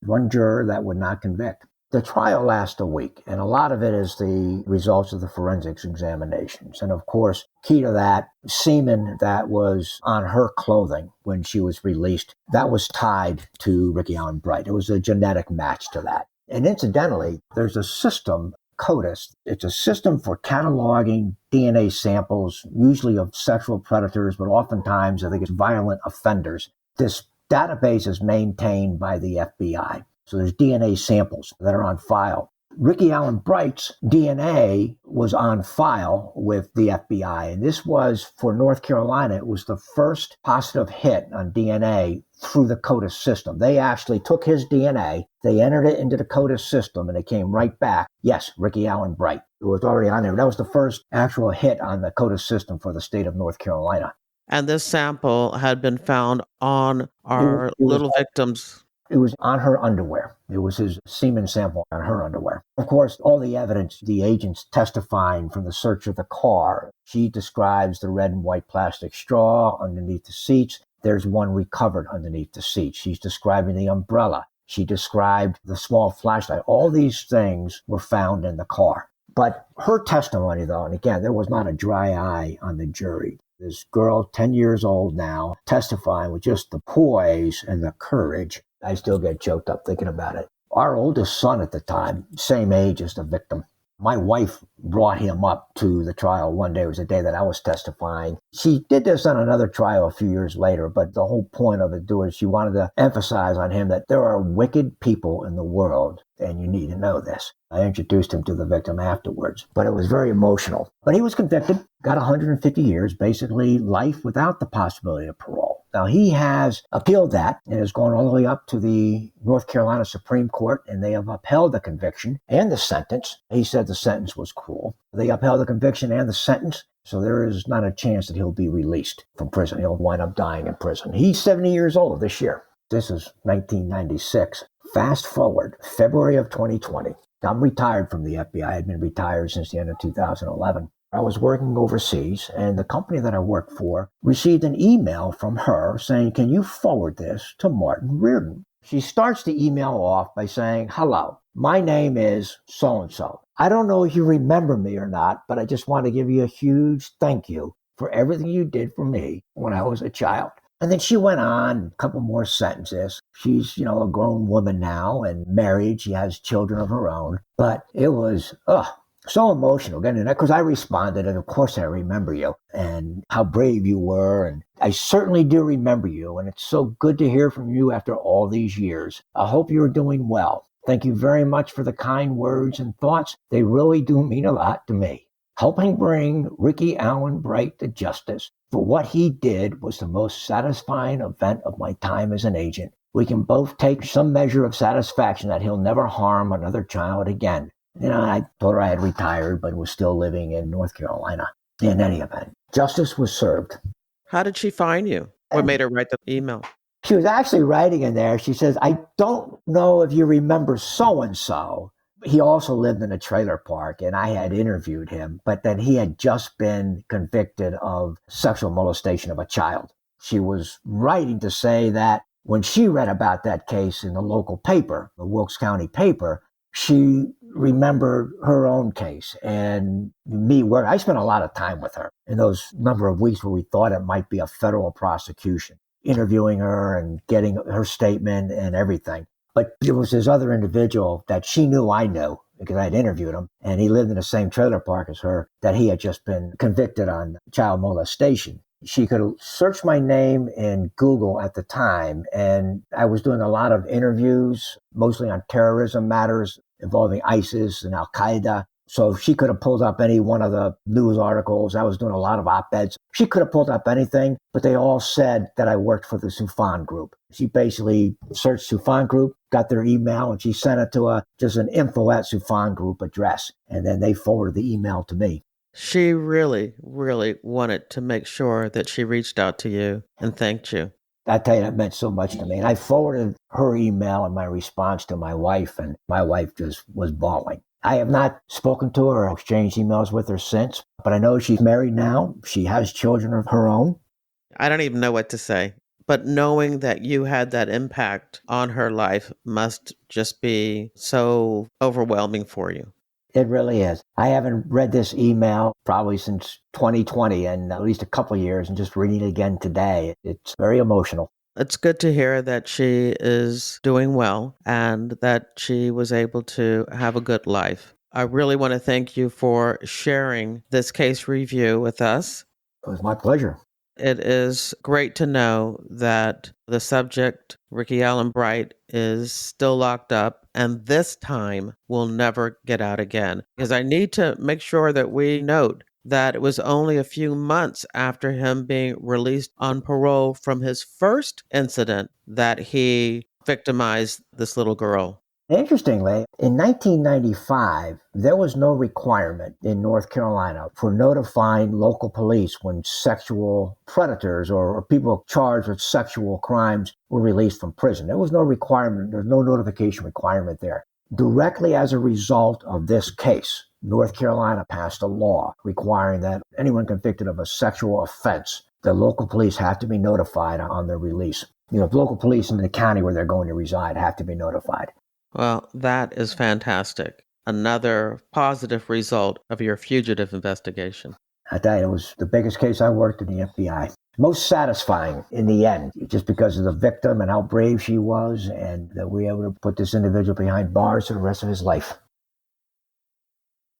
one juror that would not convict. The trial lasts a week, and a lot of it is the results of the forensics examinations. And of course, key to that, semen that was on her clothing when she was released, that was tied to Rickey Allen Bright. It was a genetic match to that. And incidentally, there's a system, CODIS. It's a system for cataloging DNA samples, usually of sexual predators, but oftentimes I think it's violent offenders. This database is maintained by the FBI. So there's DNA samples that are on file. Rickey Allen Bright's DNA was on file with the FBI. And this was, for North Carolina, it was the first positive hit on DNA through the CODIS system. They actually took his DNA, they entered it into the CODIS system, and it came right back. Yes, Rickey Allen Bright. It was already on there. That was the first actual hit on the CODIS system for the state of North Carolina. And this sample had been found on our little victims. It was on her underwear. It was his semen sample on her underwear. Of course, all the evidence, the agents testifying from the search of the car, she describes the red and white plastic straw underneath the seats. There's one recovered underneath the seat. She's describing the umbrella. She described the small flashlight. All these things were found in the car. But her testimony, though, and again, there was not a dry eye on the jury. This girl, 10 years old now, testifying with just the poise and the courage. I still get choked up thinking about it. Our oldest son at the time, same age as the victim. My wife brought him up to the trial one day. It was the day that I was testifying. She did this on another trial a few years later, but the whole point of it is she wanted to emphasize on him that there are wicked people in the world, and you need to know this. I introduced him to the victim afterwards, but it was very emotional. But he was convicted, got 150 years, basically life without the possibility of parole. Now, he has appealed that and has gone all the way up to the North Carolina Supreme Court, and they have upheld the conviction and the sentence. He said the sentence was cruel. They upheld the conviction and the sentence, so there is not a chance that he'll be released from prison. He'll wind up dying in prison. He's 70 years old this year. This is 1996. Fast forward, February of 2020. I'm retired from the FBI. I had been retired since the end of 2011. I was working overseas, and the company that I worked for received an email from her saying, "Can you forward this to Martin Reardon?" She starts the email off by saying, "Hello, my name is so-and-so. I don't know if you remember me or not, but I just want to give you a huge thank you for everything you did for me when I was a child." And then she went on a couple more sentences. She's, a grown woman now and married. She has children of her own. But it was, so emotional getting that, because I responded, and of course I remember you and how brave you were, and I certainly do remember you, and it's so good to hear from you after all these years. I hope you're doing well. Thank you very much for the kind words and thoughts. They really do mean a lot to me. Helping bring Rickey Allen Bright to justice for what he did was the most satisfying event of my time as an agent. We can both take some measure of satisfaction that he'll never harm another child again. I told her I had retired, but was still living in North Carolina. In any event, justice was served. How did she find you? What made her write the email? She was actually writing in there. She says, "I don't know if you remember so-and-so. He also lived in a trailer park, and I had interviewed him, but then he had just been convicted of sexual molestation of a child." She was writing to say that when she read about that case in the local paper, the Wilkes County paper, she remembered her own case and me, where I spent a lot of time with her in those number of weeks where we thought it might be a federal prosecution, interviewing her and getting her statement and everything. But there was this other individual that she knew I knew because I had interviewed him, and he lived in the same trailer park as her, that he had just been convicted on child molestation. She could search my name in Google at the time, and I was doing a lot of interviews, mostly on terrorism matters involving ISIS and Al-Qaeda. So she could have pulled up any one of the news articles. I was doing a lot of op-eds. She could have pulled up anything, but they all said that I worked for the Soufan Group. She basically searched Soufan Group, got their email, and she sent it to just an info@Soufan Group address. And then they forwarded the email to me. She really, really wanted to make sure that she reached out to you and thanked you. I tell you, that meant so much to me. And I forwarded her email and my response to my wife, and my wife just was bawling. I have not spoken to her or exchanged emails with her since, but I know she's married now. She has children of her own. I don't even know what to say, but knowing that you had that impact on her life must just be so overwhelming for you. It really is. I haven't read this email probably since 2020, and at least a couple of years, and just reading it again today. It's very emotional. It's good to hear that she is doing well and that she was able to have a good life. I really want to thank you for sharing this case review with us. It was my pleasure. It is great to know that the subject, Rickey Allen Bright, is still locked up and this time will never get out again. Because I need to make sure that we note that it was only a few months after him being released on parole from his first incident that he victimized this little girl. Interestingly, in 1995, there was no requirement in North Carolina for notifying local police when sexual predators or people charged with sexual crimes were released from prison. There was no requirement, there's no notification requirement there. Directly as a result of this case, North Carolina passed a law requiring that anyone convicted of a sexual offense, the local police have to be notified on their release. The local police in the county where they're going to reside have to be notified. Well, that is fantastic. Another positive result of your fugitive investigation. I tell you, it was the biggest case I worked in the FBI. Most satisfying in the end, just because of the victim and how brave she was, and that we were able to put this individual behind bars for the rest of his life.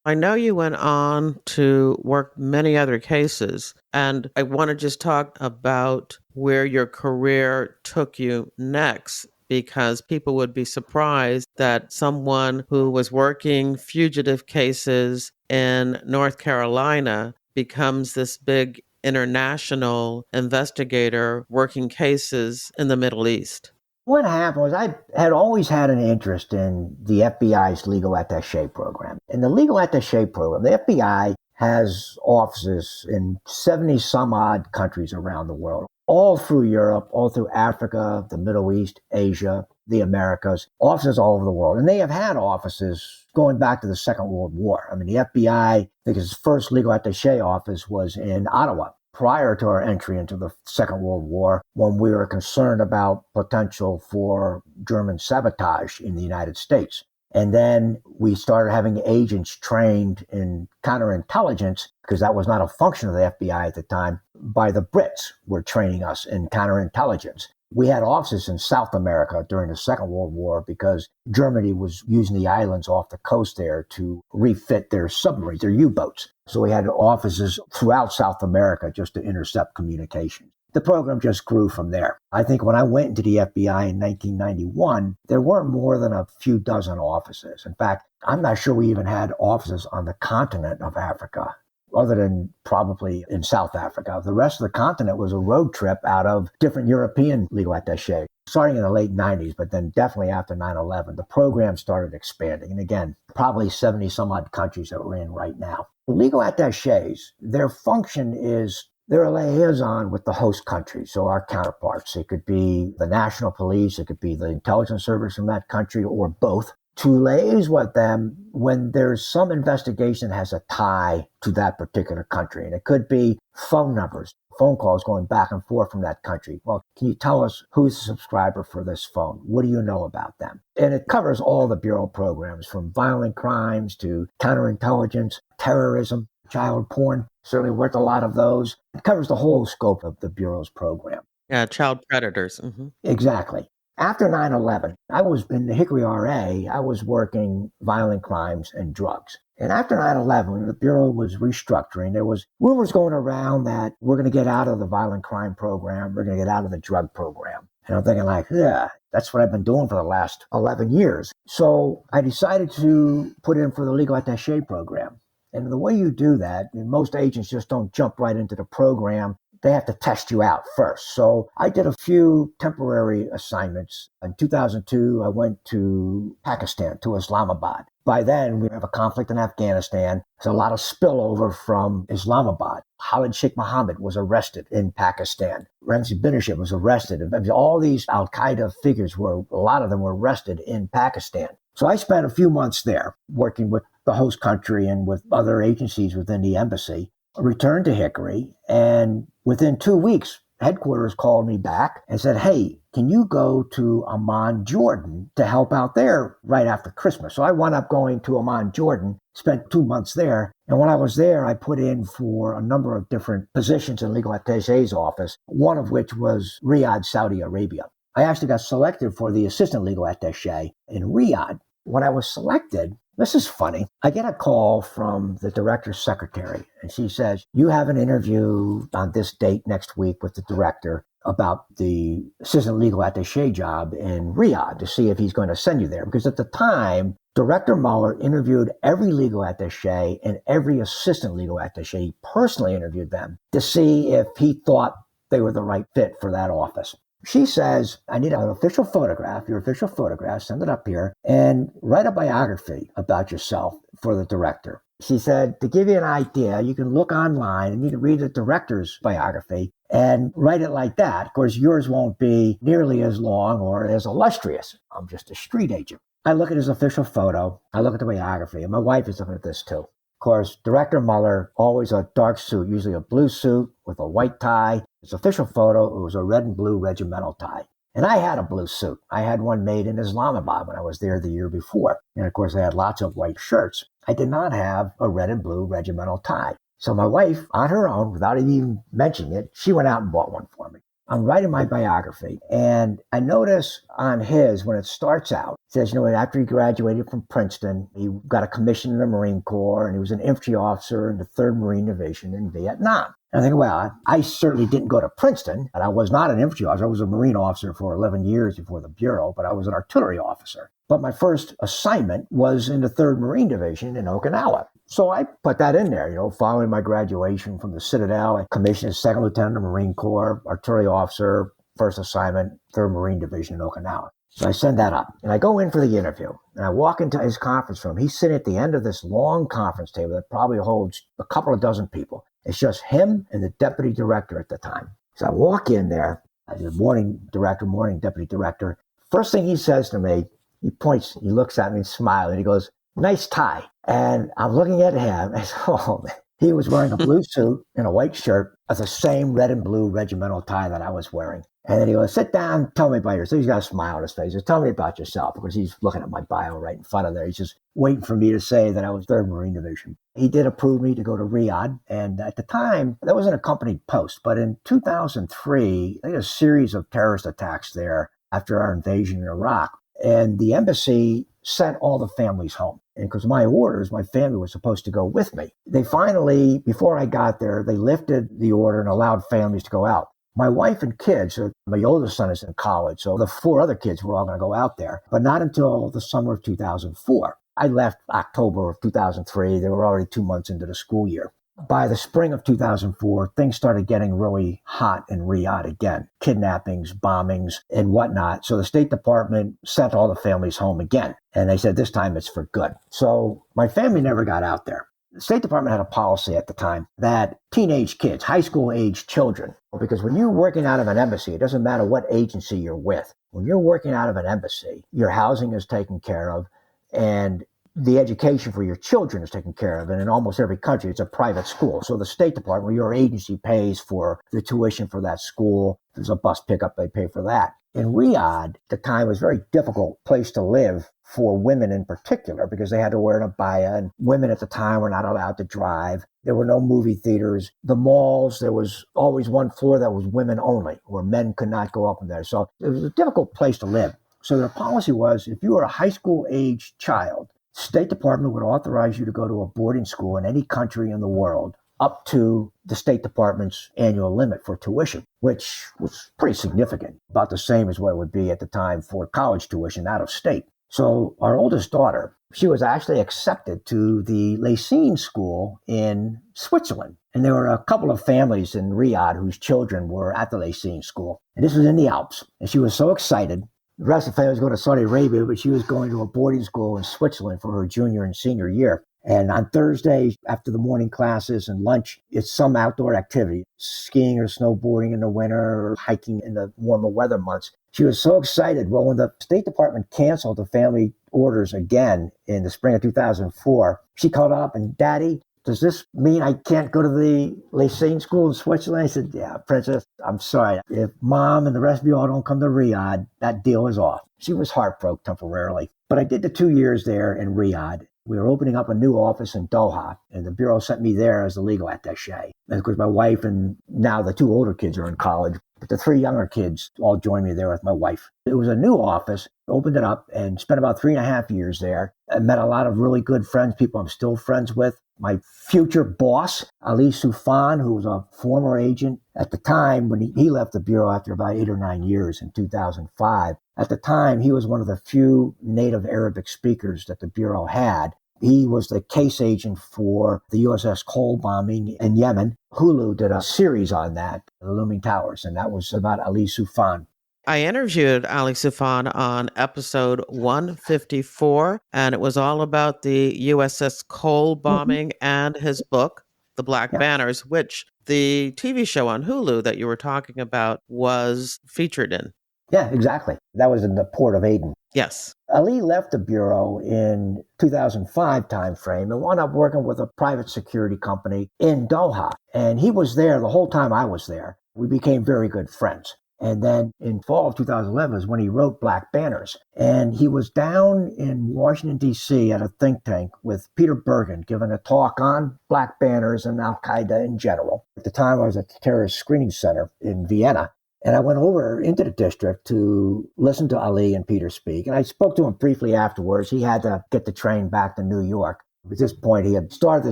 I know you went on to work many other cases, and I want to just talk about where your career took you next, because people would be surprised that someone who was working fugitive cases in North Carolina becomes this big international investigator working cases in the Middle East. What happened was I had always had an interest in the FBI's Legal Attaché program. In the Legal Attaché program, the FBI has offices in 70 some odd countries around the world, all through Europe, all through Africa, the Middle East, Asia, the Americas, offices all over the world. And they have had offices going back to the Second World War. I mean, the FBI, I think its first Legal Attaché office was in Ottawa, prior to our entry into the Second World War, when we were concerned about potential for German sabotage in the United States. And then we started having agents trained in counterintelligence, because that was not a function of the FBI at the time, by the Brits were training us in counterintelligence. We had offices in South America during the Second World War because Germany was using the islands off the coast there to refit their submarines, their U-boats. So we had offices throughout South America just to intercept communication. The program just grew from there. I think when I went into the FBI in 1991, there weren't more than a few dozen offices. In fact, I'm not sure we even had offices on the continent of Africa, other than probably in South Africa. The rest of the continent was a road trip out of different European legal attachés, starting in the late 90s, but then definitely after 9/11, the program started expanding. And again, probably 70 some odd countries that we're in right now. The legal attachés, their function is they're a liaison with the host country, so our counterparts. It could be the national police, it could be the intelligence service from that country, or both, to liaise with them when there's some investigation that has a tie to that particular country. And it could be phone numbers, phone calls going back and forth from that country. Well, can you tell us who's the subscriber for this phone? What do you know about them? And it covers all the Bureau programs, from violent crimes to counterintelligence, terrorism, child porn. Certainly worked a lot of those. It covers the whole scope of the Bureau's program. Yeah, child predators. Mm-hmm. Exactly. After 9/11, I was in the Hickory RA, I was working violent crimes and drugs. And after 9/11, when the Bureau was restructuring, there was rumors going around that we're going to get out of the violent crime program, we're going to get out of the drug program. And I'm thinking like, yeah, that's what I've been doing for the last 11 years. So I decided to put in for the Legal Attaché program. And the way you do that, most agents just don't jump right into the program. They have to test you out first. So I did a few temporary assignments. In 2002, I went to Pakistan, to Islamabad. By then, we have a conflict in Afghanistan. There's a lot of spillover from Islamabad. Khalid Sheikh Mohammed was arrested in Pakistan. Ramzi Binashir was arrested. All these al-Qaeda figures a lot of them were arrested in Pakistan. So I spent a few months there working with the host country and with other agencies within the embassy. I returned to Hickory, and within 2 weeks, headquarters called me back and said, hey, can you go to Amman, Jordan to help out there right after Christmas? So I wound up going to Amman, Jordan, spent 2 months there. And when I was there, I put in for a number of different positions in Legal Attaché's office, one of which was Riyadh, Saudi Arabia. I actually got selected for the assistant legal attaché in Riyadh. When I was selected, this is funny, I get a call from the director's secretary, and she says, you have an interview on this date next week with the director about the assistant legal attaché job in Riyadh to see if he's going to send you there. Because at the time, Director Mueller interviewed every legal attaché and every assistant legal attaché. He personally interviewed them to see if he thought they were the right fit for that office. She says, I need an official photograph, your official photograph, send it up here, and write a biography about yourself for the director. She said, to give you an idea, you can look online and you can read the director's biography and write it like that. Of course, yours won't be nearly as long or as illustrious. I'm just a street agent. I look at his official photo, I look at the biography, and my wife is looking at this too. Of course, Director Mueller, always a dark suit, usually a blue suit with a white tie. His official photo, it was a red and blue regimental tie. And I had a blue suit. I had one made in Islamabad when I was there the year before. And of course, I had lots of white shirts. I did not have a red and blue regimental tie. So my wife, on her own, without even mentioning it, she went out and bought one for me. I'm writing my biography, and I notice on his, when it starts out, it says, after he graduated from Princeton, he got a commission in the Marine Corps, and he was an infantry officer in the 3rd Marine Division in Vietnam. And I think, well, I certainly didn't go to Princeton, and I was not an infantry officer. I was a Marine officer for 11 years before the Bureau, but I was an artillery officer. But my first assignment was in the 3rd Marine Division in Okinawa. So I put that in there, following my graduation from the Citadel, I commissioned as 2nd Lieutenant of the Marine Corps, artillery officer, first assignment, 3rd Marine Division in Okinawa. So I send that up, and I go in for the interview, and I walk into his conference room. He's sitting at the end of this long conference table that probably holds a couple of dozen people. It's just him and the deputy director at the time. So I walk in there, the morning deputy director. First thing he says to me, he points, he looks at me and smiles, and he goes, "Nice tie." And I'm looking at him, and I said, oh, man. He was wearing a blue suit and a white shirt with the same red and blue regimental tie that I was wearing. And then he goes, "Sit down, tell me about yourself." He's got a smile on his face. He says, "Tell me about yourself," because he's looking at my bio right in front of there. He's just waiting for me to say that I was 3rd Marine Division. He did approve me to go to Riyadh. And at the time, that was an accompanied post. But in 2003, they had a series of terrorist attacks there after our invasion in Iraq. And the embassy sent all the families home. And because my orders, my family was supposed to go with me. They finally, before I got there, they lifted the order and allowed families to go out. My wife and kids, my oldest son is in college, so the 4 other kids were all going to go out there, but not until the summer of 2004. I left October of 2003. They were already 2 months into the school year. By the spring of 2004, things started getting really hot in Riyadh again. Kidnappings, bombings, and whatnot. So the State Department sent all the families home again. And they said, this time it's for good. So my family never got out there. The State Department had a policy at the time that teenage kids, high school age children, because when you're working out of an embassy, it doesn't matter what agency you're with. When you're working out of an embassy, your housing is taken care of, and the education for your children is taken care of. And in almost every country, it's a private school. So the State Department, your agency, pays for the tuition for that school. If there's a bus pickup, they pay for that. In Riyadh, at the time, it was a very difficult place to live for women in particular, because they had to wear an abaya, and women at the time were not allowed to drive. There were no movie theaters. The malls, there was always one floor that was women only, where men could not go up in there. So it was a difficult place to live. So their policy was, if you were a high school age child, State Department would authorize you to go to a boarding school in any country in the world up to the State Department's annual limit for tuition, which was pretty significant, about the same as what it would be at the time for college tuition out of state. So our oldest daughter, she was actually accepted to the Lacine School in Switzerland. And there were a couple of families in Riyadh whose children were at the Lacine School. And this was in the Alps. And she was so excited. The rest of the family was going to Saudi Arabia, but she was going to a boarding school in Switzerland for her junior and senior year. And on Thursday, after the morning classes and lunch, it's some outdoor activity, skiing or snowboarding in the winter or hiking in the warmer weather months. She was so excited. Well, when the State Department canceled the family orders again in the spring of 2004, she called up and, "Daddy, does this mean I can't go to the Lacine School in Switzerland?" I said, "Yeah, Princess, I'm sorry. If Mom and the rest of you all don't come to Riyadh, that deal is off." She was heartbroken temporarily. But I did the 2 years there in Riyadh. We were opening up a new office in Doha, and the Bureau sent me there as the legal attaché. And of course, my wife and now the 2 older kids are in college, but the 3 younger kids all joined me there with my wife. It was a new office, opened it up, and spent about 3.5 years there. I met a lot of really good friends, people I'm still friends with. My future boss, Ali Soufan, who was a former agent at the time when he left the Bureau after about 8 or 9 years in 2005. At the time, he was one of the few native Arabic speakers that the Bureau had. He was the case agent for the USS Cole bombing in Yemen. Hulu did a series on that, The Looming Towers, and that was about Ali Soufan. I interviewed Ali Soufan on episode 154, and it was all about the USS Cole bombing and his book, The Black Banners, which the TV show on Hulu that you were talking about was featured in. Yeah, exactly. That was in the port of Aden. Yes. Ali left the Bureau in 2005 timeframe and wound up working with a private security company in Doha. And he was there the whole time I was there. We became very good friends. And then in fall of 2011 is when he wrote Black Banners. And he was down in Washington, D.C. at a think tank with Peter Bergen giving a talk on Black Banners and Al-Qaeda in general. At the time, I was at the Terrorist Screening Center in Vienna. And I went over into the district to listen to Ali and Peter speak. And I spoke to him briefly afterwards. He had to get the train back to New York. At this point, he had started the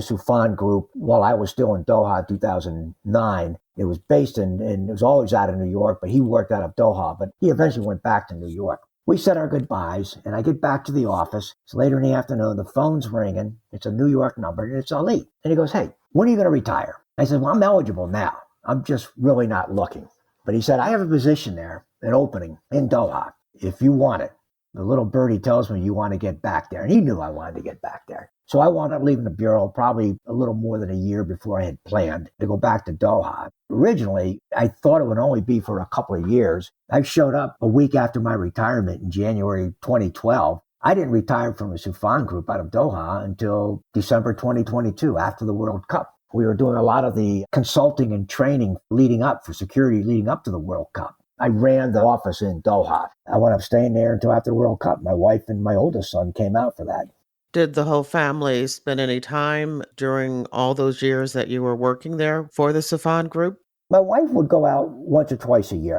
Sufan group while I was still in Doha in 2009. It was based and it was always out of New York, but he worked out of Doha. But he eventually went back to New York. We said our goodbyes, and I get back to the office. It's later in the afternoon. The phone's ringing. It's a New York number, and it's Ali. And he goes, "Hey, when are you going to retire?" I said, "Well, I'm eligible now. I'm just really not looking." But he said, "I have a position there, an opening in Doha, if you want it. The little birdie tells me you want to get back there." And he knew I wanted to get back there. So I wound up leaving the Bureau probably a little more than a year before I had planned to go back to Doha. Originally, I thought it would only be for a couple of years. I showed up a week after my retirement in January 2012. I didn't retire from the Sufan group out of Doha until December 2022, after the World Cup. We were doing a lot of the consulting and training leading up for security leading up to the World Cup. I ran the office in Doha. I wound up staying there until after the World Cup. My wife and my oldest son came out for that. Did the whole family spend any time during all those years that you were working there for the Safan group? My wife would go out once or twice a year.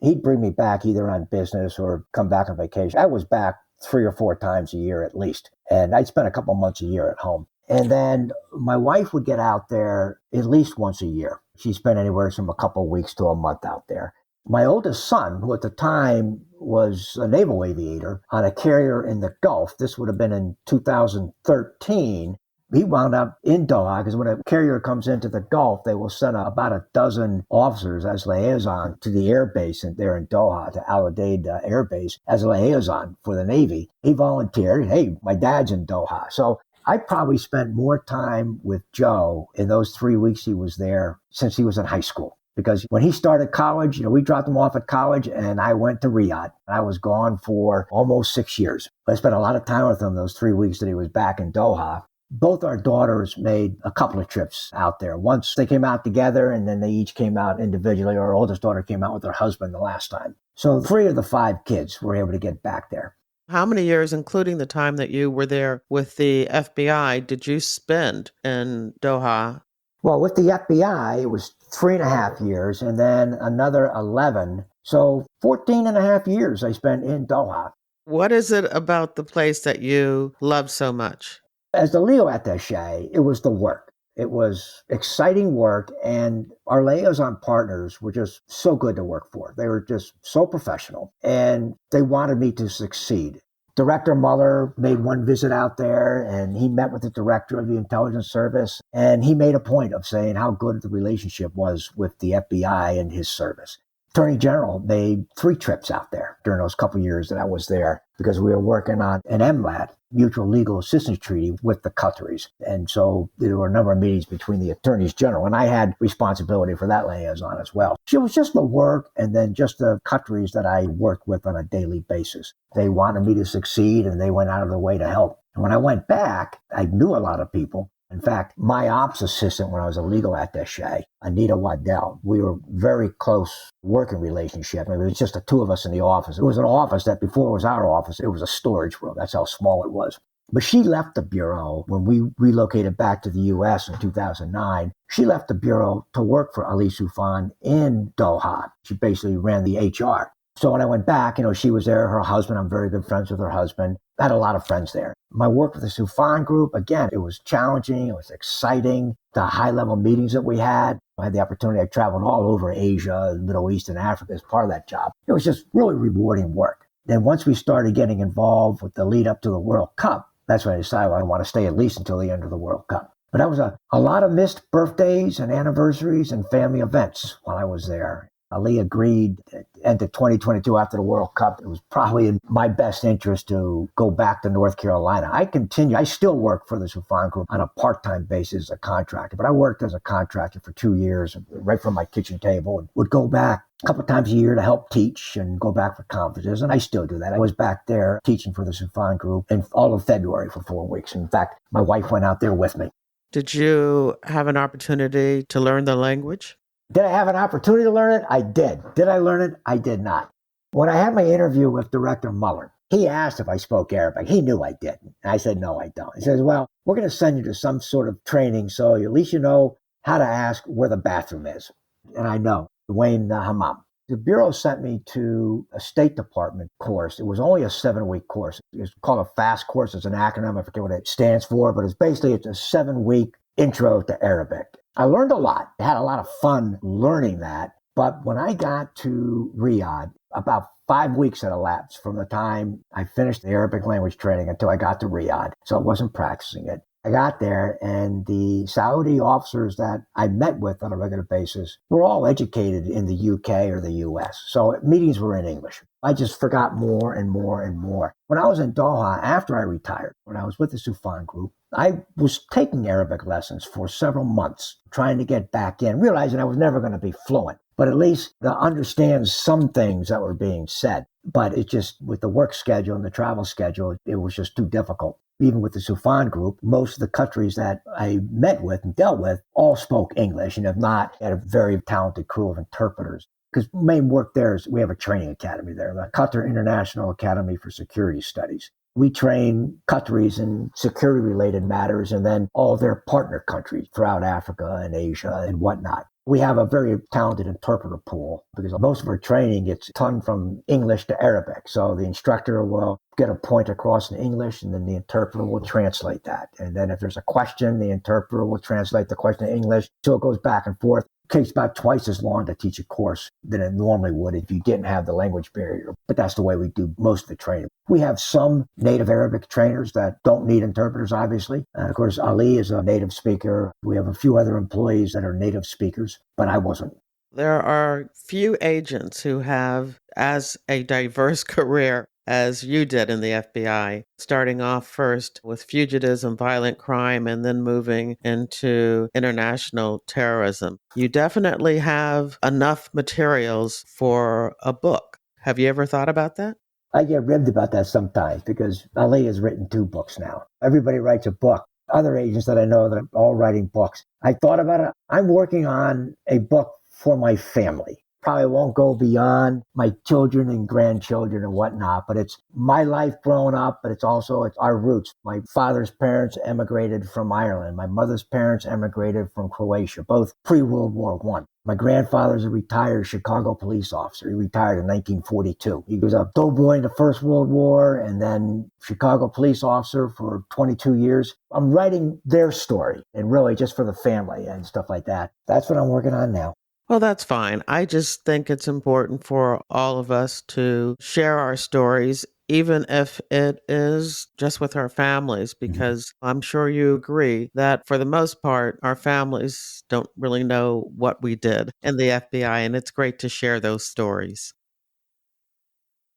He'd bring me back either on business or come back on vacation. I was back 3 or 4 times a year at least. And I'd spend a couple months a year at home. And then my wife would get out there at least once a year. She spent anywhere from a couple of weeks to a month out there. My oldest son, who at the time was a naval aviator on a carrier in the Gulf, this would have been in 2013, he wound up in Doha because when a carrier comes into the Gulf, they will send about a dozen officers as liaison to the air base there in Doha, to Al Udeid Air Base, as a liaison for the Navy. He volunteered, "Hey, my dad's in Doha." So I probably spent more time with Joe in those 3 weeks he was there since he was in high school. Because when he started college, we dropped him off at college and I went to Riyadh. I was gone for almost 6 years. I spent a lot of time with him those 3 weeks that he was back in Doha. Both our daughters made a couple of trips out there. Once they came out together and then they each came out individually. Our oldest daughter came out with her husband the last time. So 3 of the 5 kids were able to get back there. How many years, including the time that you were there with the FBI, did you spend in Doha? Well, with the FBI, it was 3.5 years and then another 11. So 14.5 years I spent in Doha. What is it about the place that you love so much? As the Legal Attaché, it was the work. It was exciting work, and our liaison partners were just so good to work for. They were just so professional, and they wanted me to succeed. Director Mueller made one visit out there, and he met with the director of the intelligence service, and he made a point of saying how good the relationship was with the FBI and his service. Attorney General made 3 trips out there during those couple of years that I was there because we were working on an MLAT, Mutual Legal Assistance Treaty, with the Qataris. And so there were a number of meetings between the attorneys general, and I had responsibility for that liaison as well. So it was just the work and then just the Qataris that I worked with on a daily basis. They wanted me to succeed, and they went out of their way to help. And when I went back, I knew a lot of people. In fact, my ops assistant when I was a legal attaché, Anita Waddell, we were very close working relationship. It was just the 2 of us in the office. It was an office that before it was our office, it was a storage room. That's how small it was. But she left the Bureau when we relocated back to the U.S. in 2009. She left the Bureau to work for Ali Sufan in Doha. She basically ran the HR. So when I went back, she was there, her husband, I'm very good friends with her husband. I had a lot of friends there. My work with the Sufan group, again, it was challenging, it was exciting. The high-level meetings that we had, I had the opportunity, I traveled all over Asia, the Middle East, and Africa as part of that job. It was just really rewarding work. Then once we started getting involved with the lead up to the World Cup, that's when I decided I want to stay at least until the end of the World Cup. But that was a lot of missed birthdays and anniversaries and family events while I was there. Ali agreed at the end of 2022 after the World Cup. It was probably in my best interest to go back to North Carolina. I still work for the Sufan Group on a part-time basis as a contractor, but I worked as a contractor for 2 years right from my kitchen table and would go back a couple of times a year to help teach and go back for conferences, and I still do that. I was back there teaching for the Sufan Group in all of February for 4 weeks. In fact, my wife went out there with me. Did you have an opportunity to learn the language? Did I have an opportunity to learn it? I did. Did I learn it? I did not. When I had my interview with Director Muller, he asked if I spoke Arabic. He knew I didn't. And I said, no, I don't. He says, well, we're going to send you to some sort of training so at least you know how to ask where the bathroom is. And I know, Wayne Hammam. The Bureau sent me to a State Department course. It was only a 7-week course. It's called a FAST course. It's an acronym. I forget what it stands for, but it's a 7-week intro to Arabic. I learned a lot. I had a lot of fun learning that. But when I got to Riyadh, about 5 weeks had elapsed from the time I finished the Arabic language training until I got to Riyadh. So I wasn't practicing it. I got there, and the Saudi officers that I met with on a regular basis were all educated in the UK or the US. So meetings were in English. I just forgot more and more and more. When I was in Doha, after I retired, when I was with the Sufan group, I was taking Arabic lessons for several months, trying to get back in, realizing I was never going to be fluent, but at least to understand some things that were being said. But it just, with the work schedule and the travel schedule, it was just too difficult. Even with the Sufan group, most of the countries that I met with and dealt with all spoke English, and if not, had a very talented crew of interpreters. Because main work there is we have a training academy there, the Qatar International Academy for Security Studies. We train Qataris in security-related matters and then all their partner countries throughout Africa and Asia and whatnot. We have a very talented interpreter pool because most of our training gets done from English to Arabic. So the instructor will get a point across in English, and then the interpreter will translate that. And then if there's a question, the interpreter will translate the question in English. So it goes back and forth. It takes about twice as long to teach a course than it normally would if you didn't have the language barrier. But that's the way we do most of the training. We have some native Arabic trainers that don't need interpreters, obviously. And of course, Ali is a native speaker. We have a few other employees that are native speakers, but I wasn't. There are few agents who have as a diverse career as you did in the FBI, starting off first with fugitives and violent crime and then moving into international terrorism. You definitely have enough materials for a book. Have you ever thought about that? I get ribbed about that sometimes because Ali has written 2 books now. Everybody writes a book. Other agents that I know that are all writing books. I thought about it. I'm working on a book for my family. Probably won't go beyond my children and grandchildren and whatnot, but it's my life growing up, but it's our roots. My father's parents emigrated from Ireland. My mother's parents emigrated from Croatia, both pre-World War I. My grandfather's a retired Chicago police officer. He retired in 1942. He was a doughboy in the First World War and then Chicago police officer for 22 years. I'm writing their story and really just for the family and stuff like that. That's what I'm working on now. Well, that's fine. I just think it's important for all of us to share our stories, even if it is just with our families, because I'm sure you agree that for the most part, our families don't really know what we did in the FBI, and it's great to share those stories.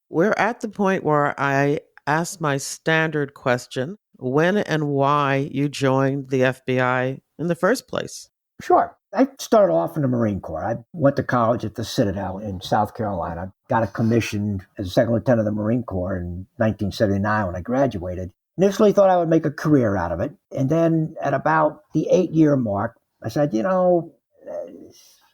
We're at the point where I ask my standard question, when and why you joined the FBI in the first place. Sure. I started off in the Marine Corps. I went to college at the Citadel in South Carolina. Got a commission as a second lieutenant of the Marine Corps in 1979 when I graduated. Initially thought I would make a career out of it. And then at about the 8-year mark, I said,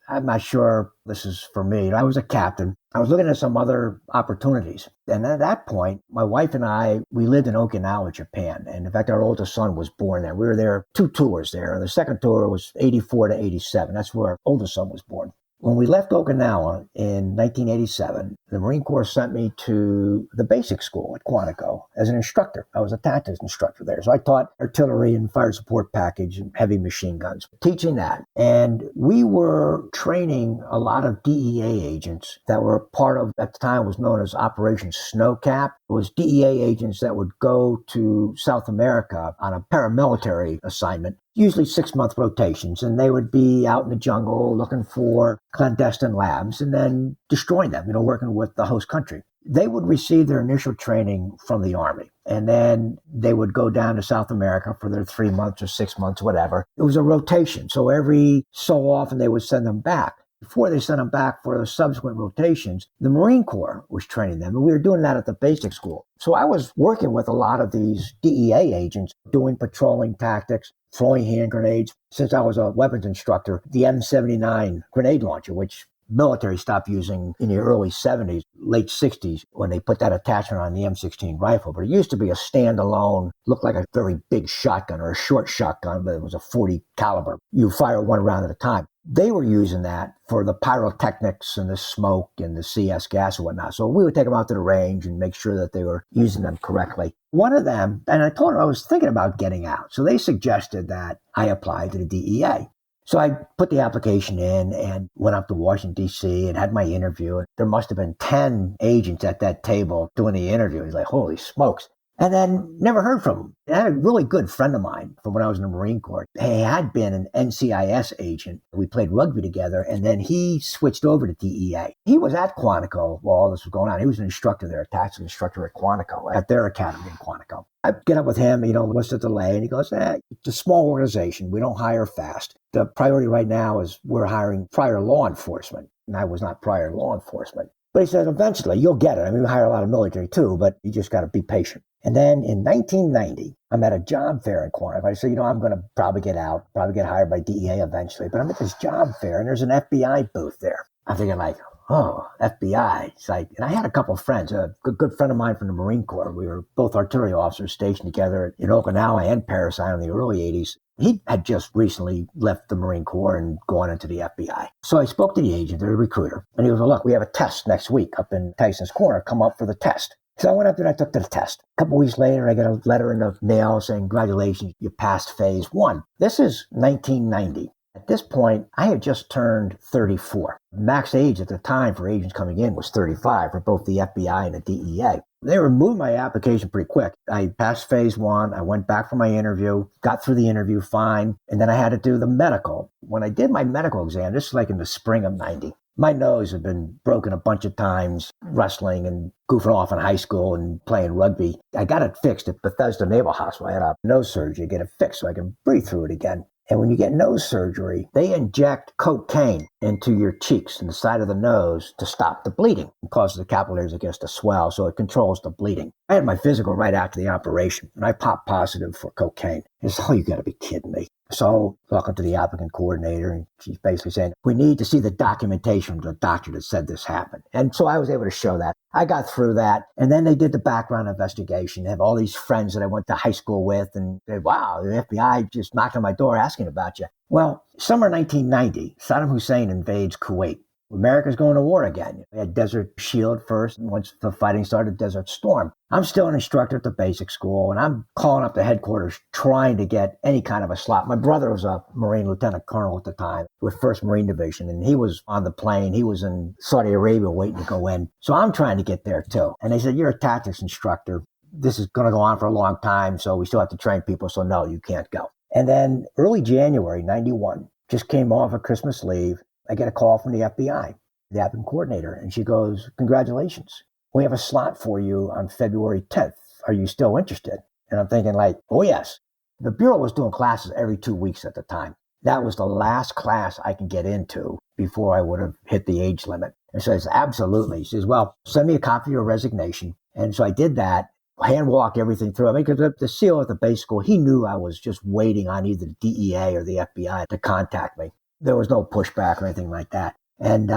I'm not sure this is for me. I was a captain. I was looking at some other opportunities. And at that point, my wife and I, we lived in Okinawa, Japan. And in fact, our oldest son was born there. We were there 2 tours there. And the second tour was 84 to 87. That's where our oldest son was born. When we left Okinawa in 1987, the Marine Corps sent me to the basic school at Quantico as an instructor. I was a tactics instructor there. So I taught artillery and fire support package and heavy machine guns, teaching that. And we were training a lot of DEA agents that were part of, at the time, was known as Operation Snowcap. It was DEA agents that would go to South America on a paramilitary assignment, usually 6-month rotations, and they would be out in the jungle looking for clandestine labs and then destroying them, working with the host country. They would receive their initial training from the Army, and then they would go down to South America for their 3 months or 6 months, whatever. It was a rotation, so every so often they would send them back. Before they sent them back for the subsequent rotations, the Marine Corps was training them, and we were doing that at the basic school. So I was working with a lot of these DEA agents doing patrolling tactics, throwing hand grenades. Since I was a weapons instructor, the M79 grenade launcher, which military stopped using in the early 70s, late 60s, when they put that attachment on the M16 rifle. But it used to be a standalone, looked like a very big shotgun or a short shotgun, but it was a 40 caliber. You fire one round at a time. They were using that for the pyrotechnics and the smoke and the CS gas and whatnot. So we would take them out to the range and make sure that they were using them correctly. One of them, and I told them I was thinking about getting out. So they suggested that I apply to the DEA. So I put the application in and went up to Washington, D.C. and had my interview. There must have been 10 agents at that table doing the interview. He's like, holy smokes. And then never heard from him. I had a really good friend of mine from when I was in the Marine Corps. He had been an NCIS agent. We played rugby together, and then he switched over to DEA. He was at Quantico while all this was going on. He was an instructor there, a tactics instructor at Quantico, at their academy in Quantico. I get up with him, what's the delay? And he goes, it's a small organization. We don't hire fast. The priority right now is we're hiring prior law enforcement. And I was not prior law enforcement. But he said, eventually, you'll get it. I mean, we hire a lot of military too, but you just got to be patient. And then in 1990, I'm at a job fair in Quantico. I said, I'm going to probably get out, probably get hired by DEA eventually. But I'm at this job fair, and there's an FBI booth there. I'm thinking like, oh, FBI. It's like, and I had a couple of friends, a good friend of mine from the Marine Corps. We were both artillery officers stationed together in Okinawa and Paris in the early 80s. He had just recently left the Marine Corps and gone into the FBI. So I spoke to the agent, the recruiter, and he was like, look, we have a test next week up in Tyson's Corner. Come up for the test. So I went up there and I took the test. A couple of weeks later, I got a letter in the mail saying, congratulations, you passed phase 1. This is 1990. At this point, I had just turned 34. Max age at the time for agents coming in was 35 for both the FBI and the DEA. They removed my application pretty quick. I passed phase 1. I went back for my interview, got through the interview fine, and then I had to do the medical. When I did my medical exam, this is like in the spring of 90, my nose had been broken a bunch of times wrestling and goofing off in high school and playing rugby. I got it fixed at Bethesda Naval Hospital. I had a nose surgery to get it fixed so I could breathe through it again. And when you get nose surgery, they inject cocaine into your cheeks and the side of the nose to stop the bleeding. It causes the capillaries, to swell, so it controls the bleeding. I had my physical right after the operation, and I popped positive for cocaine. It's, oh, you got to be kidding me. So talking to the applicant coordinator, and she's basically saying, we need to see the documentation from the doctor that said this happened. And so I was able to show that. I got through that. And then they did the background investigation. I have all these friends that I went to high school with, and they, wow, the FBI just knocked on my door asking about you. Well, summer 1990, Saddam Hussein invades Kuwait. America's going to war again. We had Desert Shield first, and once the fighting started, Desert Storm. I'm still an instructor at the basic school, and I'm calling up the headquarters trying to get any kind of a slot. My brother was a Marine Lieutenant Colonel at the time with 1st Marine Division, and he was on the plane. He was in Saudi Arabia waiting to go in. So I'm trying to get there too. And they said, you're a tactics instructor. This is going to go on for a long time, so we still have to train people. So no, you can't go. And then early January 91, just came off of Christmas leave. I get a call from the FBI, the applicant coordinator, and she goes, congratulations. We have a slot for you on February 10th. Are you still interested? And I'm thinking like, oh, yes. The Bureau was doing classes every 2 weeks at the time. That was the last class I can get into before I would have hit the age limit. And so it's absolutely. She says, well, send me a copy of your resignation. And so I did that, hand walked everything through. I mean, because the CO at the base school, he knew I was just waiting on either the DEA or the FBI to contact me. There was no pushback or anything like that. And,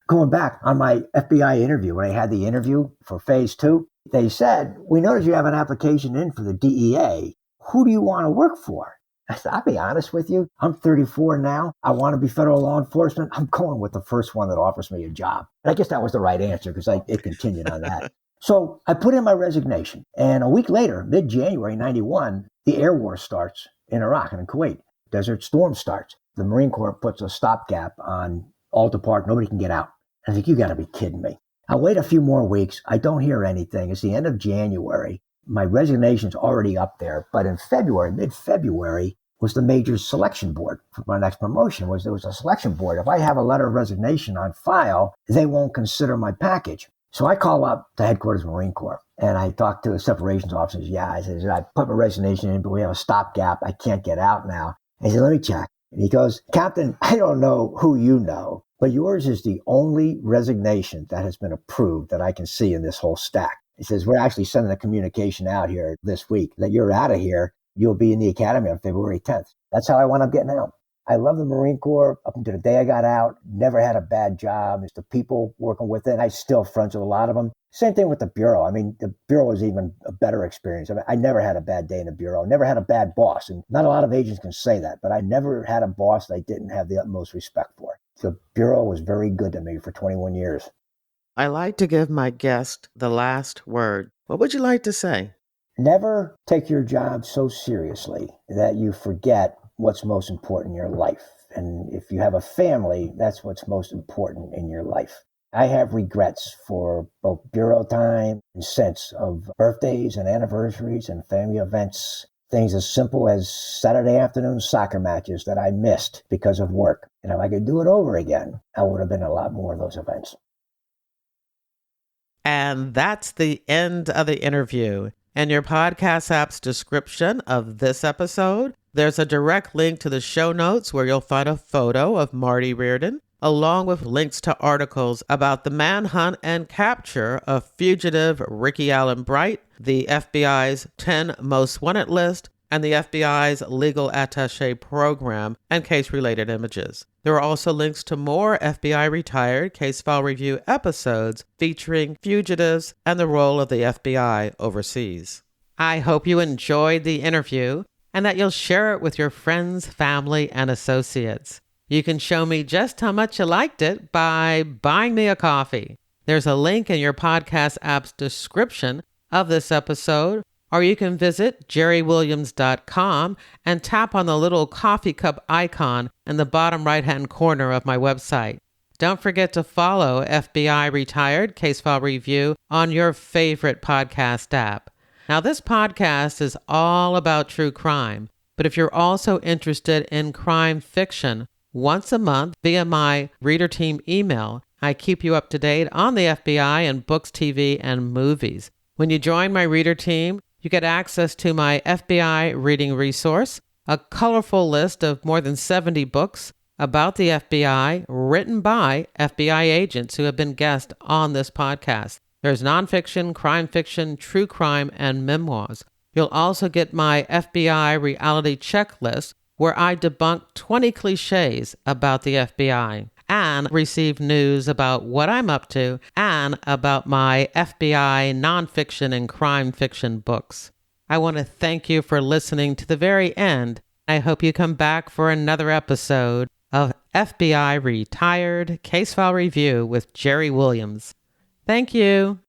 going back on my FBI interview, when I had the interview for phase 2, they said, we noticed you have an application in for the DEA. Who do you want to work for? I said, I'll be honest with you. I'm 34 now. I want to be federal law enforcement. I'm going with the first one that offers me a job. And I guess that was the right answer because it continued on that. So I put in my resignation. And a week later, mid-January 91, the air war starts in Iraq and in Kuwait. Desert Storm starts. The Marine Corps puts a stopgap on Alta Park. Nobody can get out. I think, you got to be kidding me. I wait a few more weeks. I don't hear anything. It's the end of January. My resignation's already up there. But in February, mid-February, was the major selection board for my next promotion. There was a selection board. If I have a letter of resignation on file, they won't consider my package. So I call up the headquarters of the Marine Corps, and I talk to the separations officers. Yeah, I said, I put my resignation in, but we have a stopgap. I can't get out now. I said, let me check. And he goes, Captain, I don't know who you know, but yours is the only resignation that has been approved that I can see in this whole stack. He says, we're actually sending a communication out here this week that you're out of here. You'll be in the academy on February 10th. That's how I wound up getting out. I love the Marine Corps up until the day I got out. Never had a bad job. It's the people working with it. I still friends with a lot of them. Same thing with the Bureau. I mean, the Bureau was even a better experience. I mean, I never had a bad day in the Bureau. Never had a bad boss. And not a lot of agents can say that, but I never had a boss that I didn't have the utmost respect for. The Bureau was very good to me for 21 years. I like to give my guest the last word. What would you like to say? Never take your job so seriously that you forget what's most important in your life. And if you have a family, that's what's most important in your life. I have regrets for both Bureau time and since of birthdays and anniversaries and family events. Things as simple as Saturday afternoon soccer matches that I missed because of work. And if I could do it over again, I would have been at a lot more of those events. And that's the end of the interview. In your podcast app's description of this episode, there's a direct link to the show notes where you'll find a photo of Marty Reardon, along with links to articles about the manhunt and capture of fugitive Rickey Allen Bright, the FBI's 10 Most Wanted list, and the FBI's Legal Attaché program and case-related images. There are also links to more FBI retired case file review episodes featuring fugitives and the role of the FBI overseas. I hope you enjoyed the interview and that you'll share it with your friends, family, and associates. You can show me just how much you liked it by buying me a coffee. There's a link in your podcast app's description of this episode, or you can visit jerrywilliams.com and tap on the little coffee cup icon in the bottom right-hand corner of my website. Don't forget to follow FBI Retired Case File Review on your favorite podcast app. Now, this podcast is all about true crime, but if you're also interested in crime fiction, once a month via my reader team email, I keep you up to date on the FBI and books, TV, and movies. When you join my reader team, you get access to my FBI reading resource, a colorful list of more than 70 books about the FBI written by FBI agents who have been guests on this podcast. There's nonfiction, crime fiction, true crime, and memoirs. You'll also get my FBI reality checklist where I debunk 20 cliches about the FBI and receive news about what I'm up to and about my FBI nonfiction and crime fiction books. I want to thank you for listening to the very end. I hope you come back for another episode of FBI Retired Case File Review with Jerry Williams. Thank you.